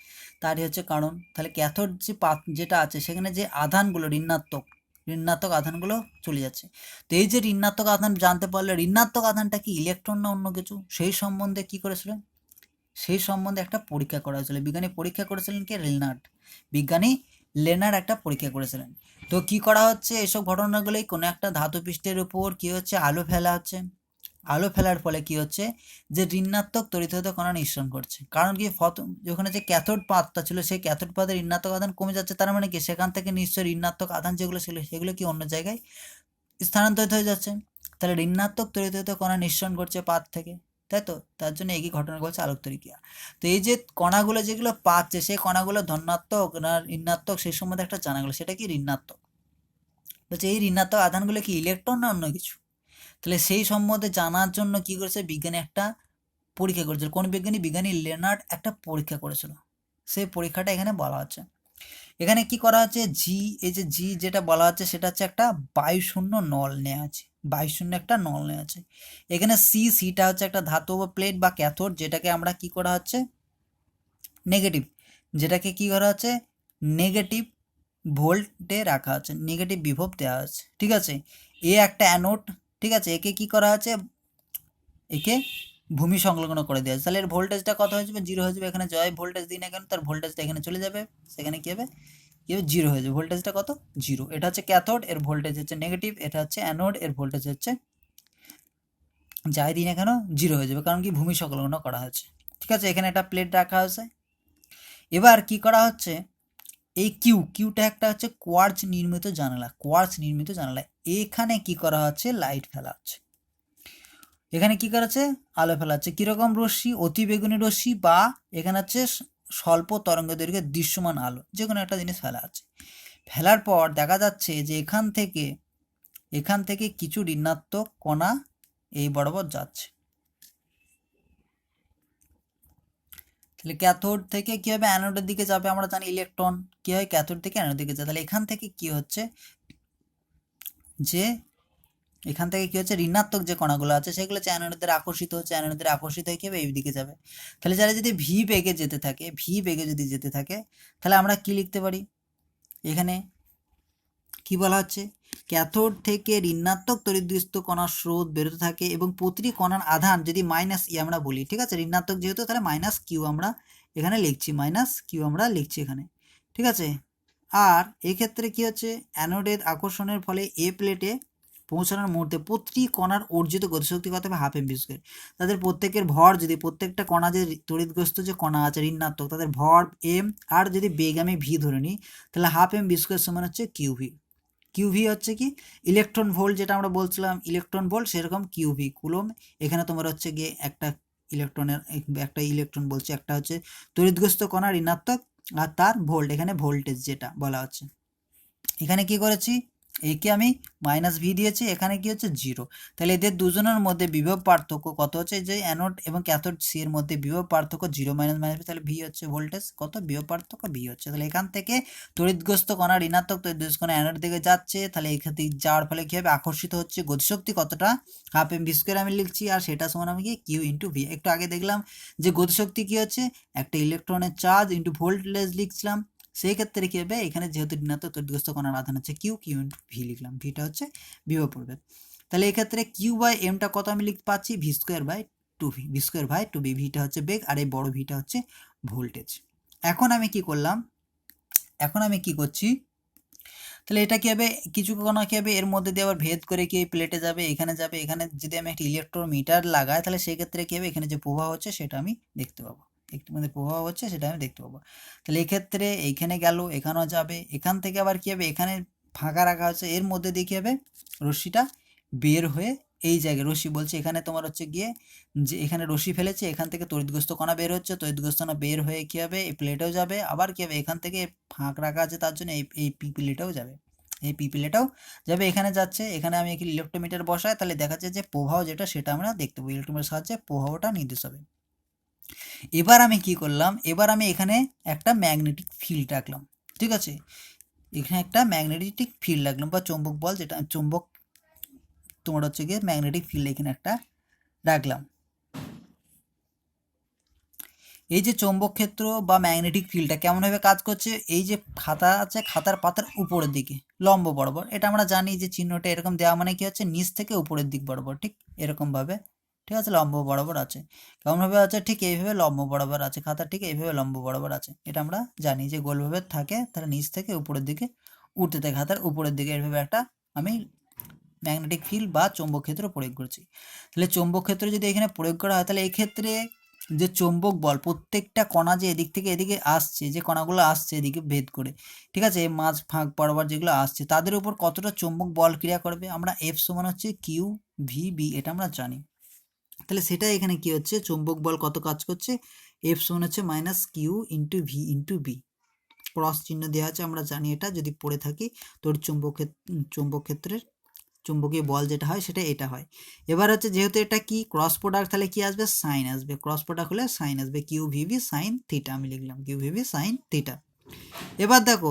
তারই হচ্ছে কারণ। তাহলে ক্যাথোড যে পাত যেটা আছে, সেখানে যে আধানগুলো ঋণাত্মক আধানগুলো চলে যাচ্ছে। তো এই যে ঋণাত্মক আধান জানতে পারলে, ঋণাত্মক আধানটা কি ইলেকট্রন না অন্য কিছু, সেই সম্বন্ধে কি করেছিলেন, সেই সম্বন্ধে একটা পরীক্ষা করা হয়েছিল। বিজ্ঞানী পরীক্ষা করেছিলেন কে, বিজ্ঞানী লেনার্ড একটা পরীক্ষা করেছিলেন। তো কি করা হচ্ছে, এসব ঘটনাগুলোই কোনো একটা ধাতু পৃষ্ঠের উপর কি হচ্ছে, আলো ফেলা হচ্ছে, আলো ফেলার ফলে কি হচ্ছে, যে ঋণাত্মক তড়িৎ কণা নিঃসরণ করছে। কারণ কি, যেখানে যে ক্যাথোড পাতটা ছিল, সেই ক্যাথোড পাতের ঋণাত্মক আধান কমে যাচ্ছে, তার মানে কি, সেখান থেকে নিশ্চয়ই ঋণাত্মক আধান যেগুলো ছিল, সেগুলো কি অন্য জায়গায় স্থানান্তরিত হয়ে যাচ্ছে। তাহলে ঋণাত্মক তড়িৎ কণা নিঃসরণ করছে পাত থেকে, তাই তো, তার জন্য একই ঘটনা ঘটছে আলোকতরীক্রিয়া। তো এই যে কণাগুলো যেগুলো পাচ্ছে, সেই কণাগুলো ধনাত্মক না ঋণাত্মক, সেই সম্বন্ধে একটা জানা গেলো, সেটা কি ঋণাত্মক। বলছে এই ঋণাত্মক আধানগুলো কি ইলেকট্রন না অন্য কিছু। তাহলে সেই সম্বন্ধে জানার জন্য কি করেছে, বিজ্ঞানী একটা পরীক্ষা করেছিল। কোন বিজ্ঞানী, বিজ্ঞানী লেনার্ড একটা পরীক্ষা করেছিল, সেই পরীক্ষাটা এখানে বলা হচ্ছে। এখানে কি করা হচ্ছে, এই যে যেটা বলা হচ্ছে, সেটা হচ্ছে একটা বায়ুশূন্য নল নেওয়া আছে, বায়ুশূন্য একটা নল নেওয়া আছে। এখানে সিটা হচ্ছে একটা ধাতব প্লেট বা ক্যাথোড, যেটাকে আমরা কি করা হচ্ছে, নেগেটিভ, যেটাকে কি করা হচ্ছে, নেগেটিভ ভোল্টে রাখা আছে, নেগেটিভ বিভব দেওয়া আছে, ঠিক আছে। একটা অ্যানোড, ঠিক আছে, একে কি করা আছে, একে ভূমি সংলগ্ন করে দেওয়া আছে। তাহলে এর ভোল্টেজটা কত হয়ে যাবে, 0 হয়ে যাবে। এখানে জয় ভোল্টেজ দিই না কেন, তার ভোল্টেজটা এখানে চলে যাবে, সেখানে কি হবে, 0 হয়ে যাবে, ভোল্টেজটা কত, 0। এটা হচ্ছে ক্যাথোড, এর ভোল্টেজ হচ্ছে নেগেটিভ, এটা হচ্ছে অ্যানোড, এর ভোল্টেজ হচ্ছে, যাই দিই না কেন 0 হয়ে যাবে, কারণ কি ভূমি সংলগ্ন করা হয়েছে, ঠিক আছে। এখানে একটা প্লেট রাখা হয়েছে। এবার কি করা হচ্ছে, এই কিউটা একটা হচ্ছে কোয়ার্টজ নির্মিত জানালা, এখানে কি করা হচ্ছে, লাইট ফেলা হচ্ছে, এখানে কি করা হচ্ছে, আলো ফেলা হচ্ছে। কিরকম রশ্মি, অতি বেগুনি রশ্মি, বা এখানে হচ্ছে স্বল্প তরঙ্গ দৈর্ঘ্যের দৃশ্যমান আলো, যে কোনো একটা জিনিস ফেলা আছে। ফেলার পর দেখা যাচ্ছে যে এখান থেকে কিছু ঋণাত্মক কণা এই বরাবর যাচ্ছে। তাহলে ক্যাথোড থেকে কি হবে, অ্যানোডের দিকে যাবে, আমরা জানি ইলেকট্রন কি হয়, ক্যাথোড থেকে অ্যানোডের দিকে যায়। তাহলে এখান থেকে কি হচ্ছে, যে এখান থেকে কি হচ্ছে, ঋণাত্মক যে কণাগুলো আছে, সেগুলো হচ্ছে অ্যানোডের আকর্ষিত হচ্ছে, অ্যানোডের আকর্ষিত হয়ে কি হবে, এই দিকে যাবে। তাহলে যারা যদি ভি বেগে যদি যেতে থাকে, তাহলে আমরা কি লিখতে পারি, এখানে কি বলা হচ্ছে, ক্যাথোড থেকে ঋণাত্মক তড়িৎ কণার স্রোত বেরোতে থাকে, এবং প্রতিটি কণার আধান যদি -e আমরা বলি, ঠিক আছে, ঋণাত্মক যেহেতু, তাহলে -q আমরা এখানে লিখছি, আমরা লিখছি এখানে, ঠিক আছে। আর এক্ষেত্রে কি হচ্ছে, অ্যানোডের আকর্ষণের ফলে এ প্লেটে পৌঁছানোর মুহূর্তে প্রতিটি কণার অর্জিত গতিশক্তি কত হবে, ½ m²। তাদের প্রত্যেকের ভর, যদি প্রত্যেকটা কণা যে তড়িৎগ্রস্ত যে কণা আছে ঋণাত্মক, তাদের ভর m, আর যদি বেগ আমি v ধরে নিই, তাহলে ½ m² সমান হচ্ছে কিউভি হচ্ছে কি, ইলেকট্রন ভোল্ট, যেটা আমরা বলছিলাম ইলেকট্রন ভোল্ট, সেরকম কিউভি কুলম। এখানে তোমার হচ্ছে গিয়ে একটা ইলেকট্রন বলছে, একটা হচ্ছে তড়িৎগ্রস্ত কণা ঋণাত্মক, আর তার ভোল্ট, এখানে ভোল্টেজ যেটা বলা হচ্ছে। এখানে কি করেছি, একে আমি মাইনাস ভি দিয়েছি, এখানে কি হচ্ছে 0। তাহলে এদের দুজনের মধ্যে বিভব পার্থক্য কত হচ্ছে, যে অ্যানোড এবং ক্যাথোড সি এর মধ্যে বিভব পার্থক্য 0 মাইনাস মাইনাস, তাহলে ভি হচ্ছে ভোল্টেজ কত, বিভব পার্থক্য ভি হচ্ছে। তাহলে এখান থেকে তড়িৎগ্রস্ত কণা ঋণাত্মক তড়িৎগ্রস্ত কণা অ্যানোড দিকে যাচ্ছে, তাহলে এখান থেকে যাওয়ার ফলে কী হবে, আকর্ষিত হচ্ছে। গতিশক্তি কতটা, হাফ এম ভি স্কোয়ার আমি লিখছি, আর সেটা সমান আমি কি কিউ ইন্টু ভি। একটু আগে দেখলাম যে গতিশক্তি কী হচ্ছে, একটা ইলেকট্রনের চার্জ ইন্টু ভোল্টেজ লিখছিলাম, সেই ক্ষেত্রে কী হবে, এখানে যেহেতু ঋণাত্মক তড়িৎগ্রস্ত কণার আধান হচ্ছে কিউ, কিউ ইন্টু ভি লিখলাম, ভিটা হচ্ছে বিভব প্রভেদ। তাহলে এক্ষেত্রে কিউ বাই এমটা কত আমি লিখতে পাচ্ছি, V square by two V, V square by two V, ভিটা হচ্ছে বেগ আর এই বড় ভিটা হচ্ছে ভোল্টেজ। এখন আমি কি করলাম, এখন আমি কি করছি, তাহলে এটা কী হবে, কিছু কণা কী হবে এর মধ্যে দিয়ে আবার ভেদ করে কি এই প্লেটে যাবে, এখানে যাবে, এখানে যদি আমি একটা ইলেকট্রোমিটার লাগাই তাহলে সেক্ষেত্রে কী হবে, এখানে যে প্রবাহ হচ্ছে সেটা আমি দেখতে পাবো, একটু মধ্যে প্রবাহ হচ্ছে সেটা আমি দেখতে পাবো। তাহলে এক্ষেত্রে এইখানে গেল, এখানেও যাবে, এখান থেকে আবার কী হবে, এখানে ফাঁকা রাখা হচ্ছে, এর মধ্যে দিয়ে কী হবে, রশ্মিটা বের হয়ে এই জায়গায়, রশ্মি বলছে এখানে তোমার হচ্ছে গিয়ে যে এখানে রশ্মি ফেলেছে, এখান থেকে তড়িৎগ্রস্ত কণা বের হচ্ছে, তড়িৎগ্রস্ত কণা বের হয়ে কী হবে, এই প্লেটেও যাবে, আবার কী হবে, এখান থেকে ফাঁক রাখা আছে তার জন্য এই পি প্লেটেও যাবে, এই পি প্লেটেও যাবে, এখানে যাচ্ছে, এখানে আমি একটি ইলেকট্রোমিটার বসাই, তাহলে দেখা যাচ্ছে যে প্রবাহ যেটা সেটা আমরা দেখতে পাবো, ইলেকট্রোমিটারের সাহায্যে প্রবাহটা নির্দেশ হবে। এবার আমি কি করলাম, এবার আমি এখানে একটা ম্যাগনেটিক ফিল্ড রাখলাম, ঠিক আছে, এখানে একটা ম্যাগনেটিক ফিল্ড রাখলাম বা চৌম্বক বল, যেটা চৌম্বক তোমার হচ্ছে গিয়ে ম্যাগনেটিক ফিল্ড এখানে একটা রাখলাম। এই যে চৌম্বক ক্ষেত্র বা ম্যাগনেটিক ফিল্ডটা কেমনভাবে কাজ করছে, এই যে খাতা আছে, খাতার পাতার উপরের দিকে লম্ব বরাবর, এটা আমরা জানি যে চিহ্নটা এরকম দেওয়া মানে কি হচ্ছে, নিচ থেকে উপরের দিক বরাবর, ঠিক এরকমভাবে, ঠিক আছে, লম্ব বরাবর আছে। কেমনভাবে আছে, ঠিক এইভাবে লম্ব বরাবর আছে, খাতা ঠিক এইভাবে লম্ব বরাবর আছে, এটা আমরা জানি যে গোলভাবে থাকে, তাহলে নিচ থেকে উপরের দিকে উঠতে থাকে, খাতার উপরের দিকে এইভাবে একটা আমি ম্যাগনেটিক ফিল্ড বা চৌম্বক ক্ষেত্র প্রয়োগ করছি। তাহলে চৌম্বক ক্ষেত্র যদি এখানে প্রয়োগ করা হয়, তাহলে এই ক্ষেত্রে যে চৌম্বক বল, প্রত্যেকটা কণা যে এদিক থেকে এদিকে আসছে, যে কণাগুলো আসছে এদিকে ভেদ করে, ঠিক আছে, মাঝ ফাঁক বরাবর যেগুলো আসছে, তাদের উপর কতটা চৌম্বক বল ক্রিয়া করবে, আমরা এফ সমান হচ্ছে কিউ ভি বি, এটা আমরা জানি। তাহলে সেটা এখানে কি হচ্ছে, চৌম্বক বল কত কাজ করছে, এফ সমান হচ্ছে minus Q into V into B, cross চিহ্ন দেওয়া আছে, আমরা জানি এটা যদি পড়ে থাকি তোর চৌম্বক ক্ষেত্রের চুম্বকীয় বল যেটা হয় সেটা এটা হয়। এবার হচ্ছে যেহেতু এটা কি ক্রস প্রোডাক্ট, তাহলে কি আসবে, সাইন আসবে, ক্রস প্রোডাক্ট হলে সাইন আসবে, কিউ ভিভি সাইন থিটা আমি লিখলাম, কিউ ভিভি সাইন থিটা। এবার দেখো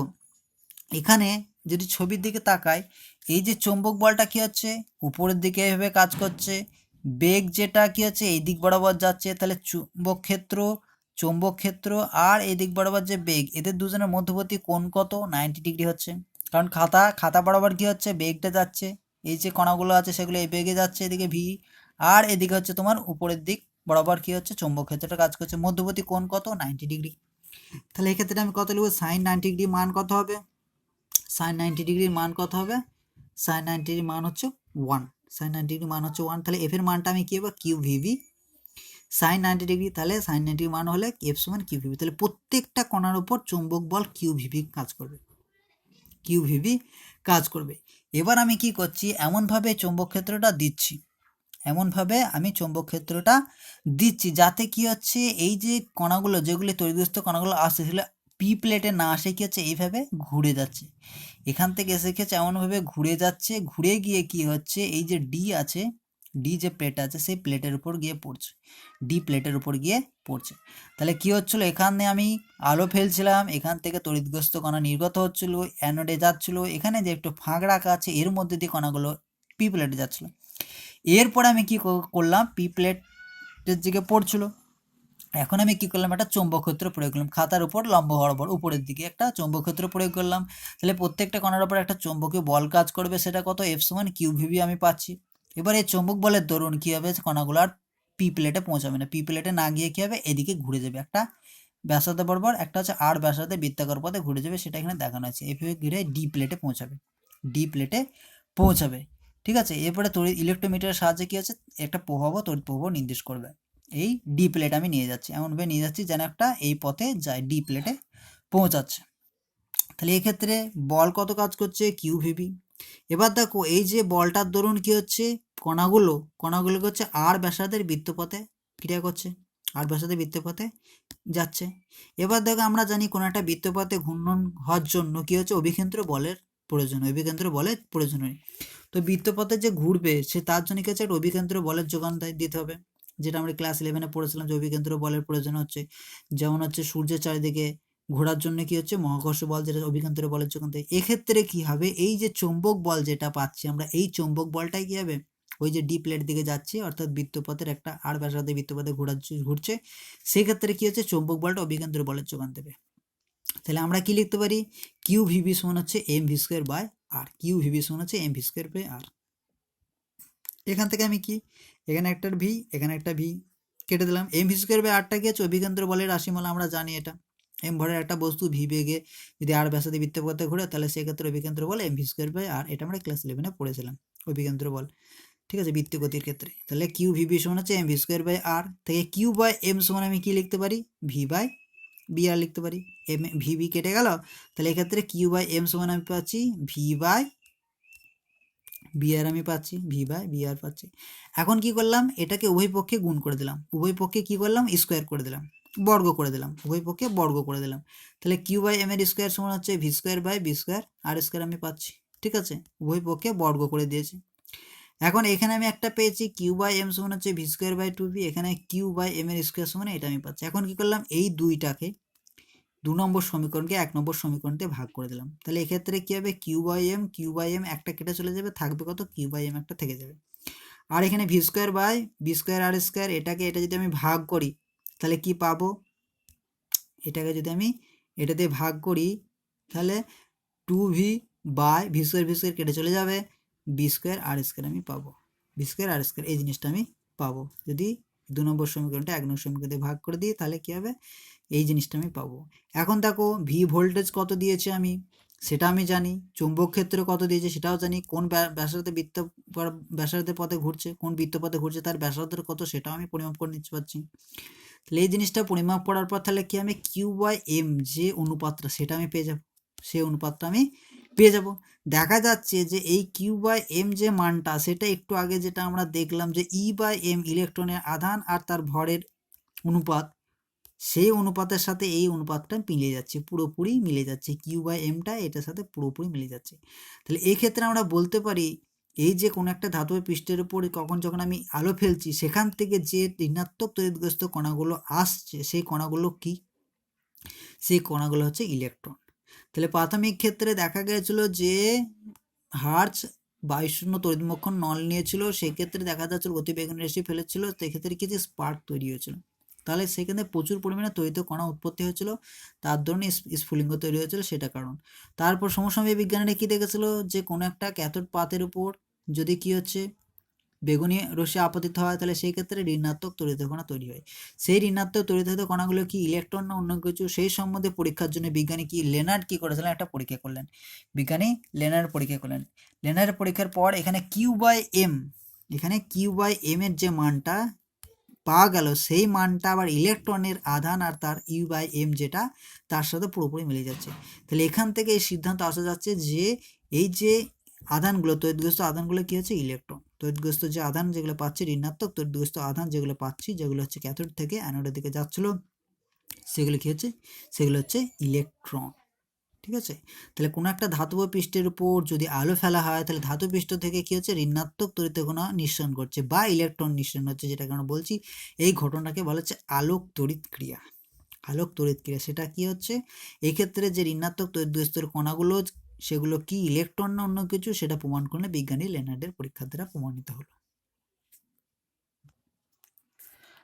এখানে যদি ছবির দিকে তাকাই, এই যে চৌম্বক বলটা কি হচ্ছে, উপরের দিকে এভাবে কাজ করছে, বেগ যেটা কি হচ্ছে এই দিক বরাবর যাচ্ছে, তাহলে চৌম্বক ক্ষেত্র আর এই দিক বরাবর যে বেগ, এদের দুজনের মধ্যবর্তী কোণ কত, 90 ডিগ্রি হচ্ছে, কারণ খাতা বরাবর কি হচ্ছে, বেগটা যাচ্ছে, এই যে কণাগুলো আছে সেগুলো এই বেগে যাচ্ছে এদিকে ভি, আর এদিকে হচ্ছে তোমার উপরের দিক বরাবর কি হচ্ছে, চৌম্বক ক্ষেত্রটা কাজ করছে, মধ্যবর্তী কোণ কত, 90 ডিগ্রি। তাহলে এক্ষেত্রে আমি কত লিখবো, সাইন 90 ডিগ্রি মান কত হবে, সাইন 90 ডিগ্রির মান কত হবে, সাইন 90 ডিগ্রির মান হচ্ছে 1, সাইন 90 ডিগ্রির মান হচ্ছে 1, তাহলে এফ এর মানটা আমি কী হবে, কিউ ভিভি সাইন 90 ডিগ্রি, তাহলে সাইন 90 মান হলে এফ সমান কিউ ভিভি, তাহলে প্রত্যেকটা কণার উপর চৌম্বক বল কিউ ভিভি কাজ করবে, কিউ ভিভি কাজ করবে। এবার আমি কি করছি, এমনভাবে চৌম্বক ক্ষেত্রটা দিচ্ছি, এমনভাবে আমি চৌম্বক ক্ষেত্রটা দিচ্ছি যাতে কি হচ্ছে, এই যে কণাগুলো যেগুলি তড়িৎগ্রস্ত কণাগুলো আসছে সেগুলো পি প্লেটে না আসে কি হচ্ছে, এইভাবে ঘুরে যাচ্ছে, এখান থেকে এসে কি হচ্ছে এমনভাবে ঘুরে যাচ্ছে, ঘুরে গিয়ে কি হচ্ছে, এই যে ডি আছে, ডি যে প্লেট আছে সেই প্লেটের উপর গিয়ে পড়ছে, ডি প্লেটের উপর গিয়ে পড়ছে। তাহলে কি হচ্ছিল, এখানে আমি আলো ফেলছিলাম, এখান থেকে তড়িৎগ্রস্ত কণা নির্গত হচ্ছিল, অ্যানোডে যাচ্ছিল, এখানে যে একটু ফাঁক রাখা আছে এর মধ্যে দিয়ে কণাগুলো পি প্লেটে যাচ্ছিল। এরপরে আমি কি করলাম, পি প্লেটের দিকে পড়ছিল, এখন আমি কি করলাম, একটা চৌম্বক ক্ষেত্র প্রয়োগ করলাম, খাতার উপর লম্ব বরাবর উপরের দিকে একটা চৌম্বক ক্ষেত্র প্রয়োগ করলাম, তাহলে প্রত্যেকটা কণার উপর একটা চৌম্বকীয় বল কাজ করবে, সেটা কত, এফ সমান কিউ ভিভি আমি পাচ্ছি। এবার এই চৌম্বক বলের দরুন কী হবে, কণাগুলো আর পি প্লেটে পৌঁছাবে না, পি প্লেটে না গিয়ে কী হবে, এদিকে ঘুরে যাবে, একটা ব্যাসার্ধ বরাবর, একটা হচ্ছে আর ব্যাসার্ধে বৃত্তাকার পথে ঘুরে যাবে, সেটা এখানে দেখানো আছে, এভাবে ঘুরে ডি প্লেটে পৌঁছাবে, ডি প্লেটে পৌঁছাবে, ঠিক আছে। এরপরে তড়িৎ ইলেকট্রোমিটারের সাহায্যে কী হচ্ছে, একটা প্রভাব তড়িৎ প্রভাব নির্দেশ করবে, এই ডি প্লেট আমি নিয়ে যাচ্ছি, এমনভাবে নিয়ে যাচ্ছি যেন একটা এই পথে যায়, ডি প্লেটে পৌঁছাচ্ছে। তাহলে এক্ষেত্রে বল কত কাজ করছে, কিউ ভিভি। এবার দেখো এই যে বলটার দরুন কি হচ্ছে, কণাগুলো হচ্ছে আর ব্যাসার্ধের বৃত্তপথে ক্রিয়া করছে, আর ব্যাসার্ধের বৃত্তপথে যাচ্ছে। এবার দেখো আমরা জানি কোনো একটা বৃত্তপথে ঘূর্ণন হওয়ার জন্য কি হচ্ছে, অভিকেন্দ্র বলের প্রয়োজন, অভিকেন্দ্র বলের প্রয়োজন হয়। তো বৃত্তপথে যে ঘুরবে সে তার জন্য কি হচ্ছে একটা অভিকেন্দ্র বলের যোগান দিতে হবে, যেটা আমরা ক্লাস 11-এ পড়েছিলাম যে অভিকেন্দ্র বলের প্রয়োজন হচ্ছে। যেমন হচ্ছে সূর্যের চারিদিকে ঘোরার জন্য কি হচ্ছে মহাকর্ষ বল, যেটা অভিকেন্দ্র বলের যোগান দেয়। এক্ষেত্রে কি হবে, এই যে চৌম্বক বল যেটা পাচ্ছি আমরা, এই চৌম্বক বলটাই কি হবে, ওই যে ডি প্লেট দিকে যাচ্ছে, অর্থাৎ বৃত্তপথের একটা আর ব্যাসার্ধে বৃত্তপথে ঘুরছে, সেক্ষেত্রে কি হচ্ছে চৌম্বক বলটা অভিকেন্দ্র বলের যোগান দেবে। তাহলে আমরা কি লিখতে পারি, কিউ ভিবি সমান হচ্ছে M V square by R, Q VB সমান হচ্ছে M V square by R. এখান থেকে আমি কি, এখানে একটা ভি, এখানে একটা ভি কেটে দিলাম। এম ভি স্কোয়ার বাই আরটা কি আছে, অভিকেন্দ্র বলের রাশিমালা, আমরা জানি এটা। এম ভরের একটা বস্তু ভি বেগে যদি আর ব্যাসার্ধে বৃত্তপথে ঘুরে, তাহলে সেক্ষেত্রে অভিকেন্দ্র বল এম ভি স্কোয়ার বাই আর, এটা আমরা ক্লাস 11-এ পড়েছিলাম অভিকেন্দ্র বল, ঠিক আছে, বৃত্ত গতির ক্ষেত্রে। তাহলে কিউ ভিবি সমান হচ্ছে এম ভি স্কোয়ার বাই আর, থেকে কিউ বাই এম সমান আমি কি লিখতে পারি, ভি বাই বি আর লিখতে পারি। এম ভি বি কেটে গেল, তাহলে এক্ষেত্রে কিউ বাই এম সমান আমি পাচ্ছি ভি বাই বি আর, আমি পাচ্ছি ভি বাই বি আর পাচ্ছি। এখন কি করলাম, এটাকে উভয় পক্ষে গুণ করে দিলাম, উভয় পক্ষে কি করলাম, স্কোয়ার করে দিলাম, বর্গ করে দিলাম, উভয় পক্ষে বর্গ করে দিলাম। তাহলে কিউ বাই এম এর স্কোয়ার সমান হচ্ছে V square by B square R square আমি পাচ্ছি, ঠিক আছে, উভয় পক্ষে বর্গ করে দিয়েছি। এখন এখানে আমি একটা পেয়েছি কিউ বাই এম সমান হচ্ছে V square by two V, এখানে কিউ বাই এম এর স্কোয়ার সমান এটা আমি পাচ্ছি। এখন কি করলাম, এই দুইটাকে 2 নম্বর সমীকরণকে 1 নম্বর সমীকরণতে ভাগ করে দিলাম। তাহলে এক্ষেত্রে কি হবে, কিউ বাই এম একটা কেটে চলে যাবে, থাকবে কত, কিউ বাই এম একটা থেকে যাবে। আর এখানে V square by B square R square, এটা যদি আমি ভাগ করি তাহলে কি পাবো, এটাকে যদি আমি এটা দিয়ে ভাগ করি তাহলে 2v বাই ভি স্কোয়ার কেটে চলে যাবে, বি স্কোয়ার আর স্কোয়ার আমি পাবো, বি স্কোয়ার আর স্কোয়ার এই জিনিসটা আমি পাবো। যদি 2 নম্বর সমীকরণটা 1 নম্বর সমীকরণে ভাগ করে দিই তাহলে কি হবে, এই জিনিসটা আমি পাবো। এখন দেখো ভি ভোল্টেজ কত দিয়েছে আমি সেটা আমি জানি, চুম্বক ক্ষেত্র কত দিয়েছে সেটাও জানি, কোন ব্যাসার্ধে ব্যাসার্ধের পথে ঘুরছে, কোন বৃত্তপথে ঘুরছে তার ব্যাসার্ধের কত সেটাও আমি পরিমাপ করে নিতে পারছি। তাহলে এই জিনিসটা পরিমাপ করার পর তাহলে কি আমি কিউ বাই এম যে অনুপাতটা সেটা আমি পেয়ে যাব, সেই অনুপাতটা আমি পেয়ে যাব। দেখা যাচ্ছে যে এই কিউ বাই এম যে মানটা, সেটা একটু আগে যেটা আমরা দেখলাম যে ই বাই এম ইলেকট্রনের আধান আর তার ভরের অনুপাত, সেই অনুপাতের সাথে এই অনুপাতটা মিলে যাচ্ছে, পুরোপুরি মিলে যাচ্ছে, কিউ বাই এমটা এটার সাথে পুরোপুরি মিলে যাচ্ছে। তাহলে এই ক্ষেত্রে আমরা বলতে পারি এই যে কোনো একটা ধাতবের পৃষ্ঠের উপর যখন আমি আলো ফেলছি, সেখান থেকে যে ঋণাত্মক তড়িৎগ্রস্ত কণাগুলো আসছে, সেই কণাগুলো কি, সেই কণাগুলো হচ্ছে ইলেকট্রন। তাহলে প্রাথমিক ক্ষেত্রে দেখা গিয়েছিল যে হার্টজ বায়ুশূন্য তড়িৎমক্ষণ নল নিয়েছিল, সেক্ষেত্রে দেখা যাচ্ছিল গতিবেগন রেশি ফেলেছিল, সেক্ষেত্রে কিছু স্পার্ক তৈরি হয়েছিল, তাহলে সেখানে প্রচুর পরিমাণে তড়িৎ কণা উৎপত্তি হয়েছিল, তার ধরনের স্ফুলিঙ্গ তৈরি হয়েছিল, সেটা কারণ। তারপর সমসাময়িক বিজ্ঞানীরা কি দেখেছিল যে কোনো একটা ক্যাথোড পাতের উপর যদি কি হচ্ছে বেগুনি রশ্মি আপতিত হয়, তাহলে সেই ক্ষেত্রে ঋণাত্মক তড়িৎ কণা তৈরি হয়। সেই ঋণাত্মক তড়িৎ কণাগুলো কি ইলেকট্রন না অন্য কিছু, সেই সম্বন্ধে পরীক্ষার জন্য বিজ্ঞানী লেনার্ড কি করেছিলেন, একটা পরীক্ষা করলেন, বিজ্ঞানী লেনার্ড পরীক্ষা করলেন। লেনার্ড পরীক্ষার পর এখানে কিউ বাই এম, এর যে মানটা পাওয়া গেল, সেই মানটা আবার ইলেকট্রনের আধান আর তার ইউ বাই এম যেটা, তার সাথে পুরোপুরি মিলে যাচ্ছে। তাহলে এখান থেকে এই সিদ্ধান্ত আসা যাচ্ছে যে এই যে আধানগুলো, তড়িৎগ্রস্ত আধানগুলো কি হচ্ছে ইলেকট্রন, তড়িৎগ্রস্ত যে আধান যেগুলো পাচ্ছি, ঋণাত্মক তড়িৎগ্রস্ত আধান যেগুলো পাচ্ছি, যেগুলো হচ্ছে ক্যাথোড থেকে অ্যানোডের দিকে যাচ্ছিল, সেগুলো কি হচ্ছে, সেগুলো হচ্ছে ইলেকট্রন, ঠিক আছে। তাহলে কোনো একটা ধাতব পৃষ্ঠের উপর যদি আলো ফেলা হয়, তাহলে ধাতু পৃষ্ঠ থেকে কি হচ্ছে ঋণাত্মক তড়িৎ কণা নিঃসরণ করছে বা ইলেকট্রন নিঃসরণ হচ্ছে, যেটাকে আমরা বলছি এই ঘটনাকে বলা হচ্ছে আলোক তড়িৎ ক্রিয়া। আলোক তড়িৎ ক্রিয়া সেটা কি হচ্ছে, এই ক্ষেত্রে যে ঋণাত্মক তড়িৎগ্রস্তের কণাগুলো সেগুলো কি ইলেকট্রন না অন্য কিছু, সেটা প্রমাণ করলে বিজ্ঞানী লেনার্ডের পরীক্ষার দ্বারা প্রমাণিত হলো।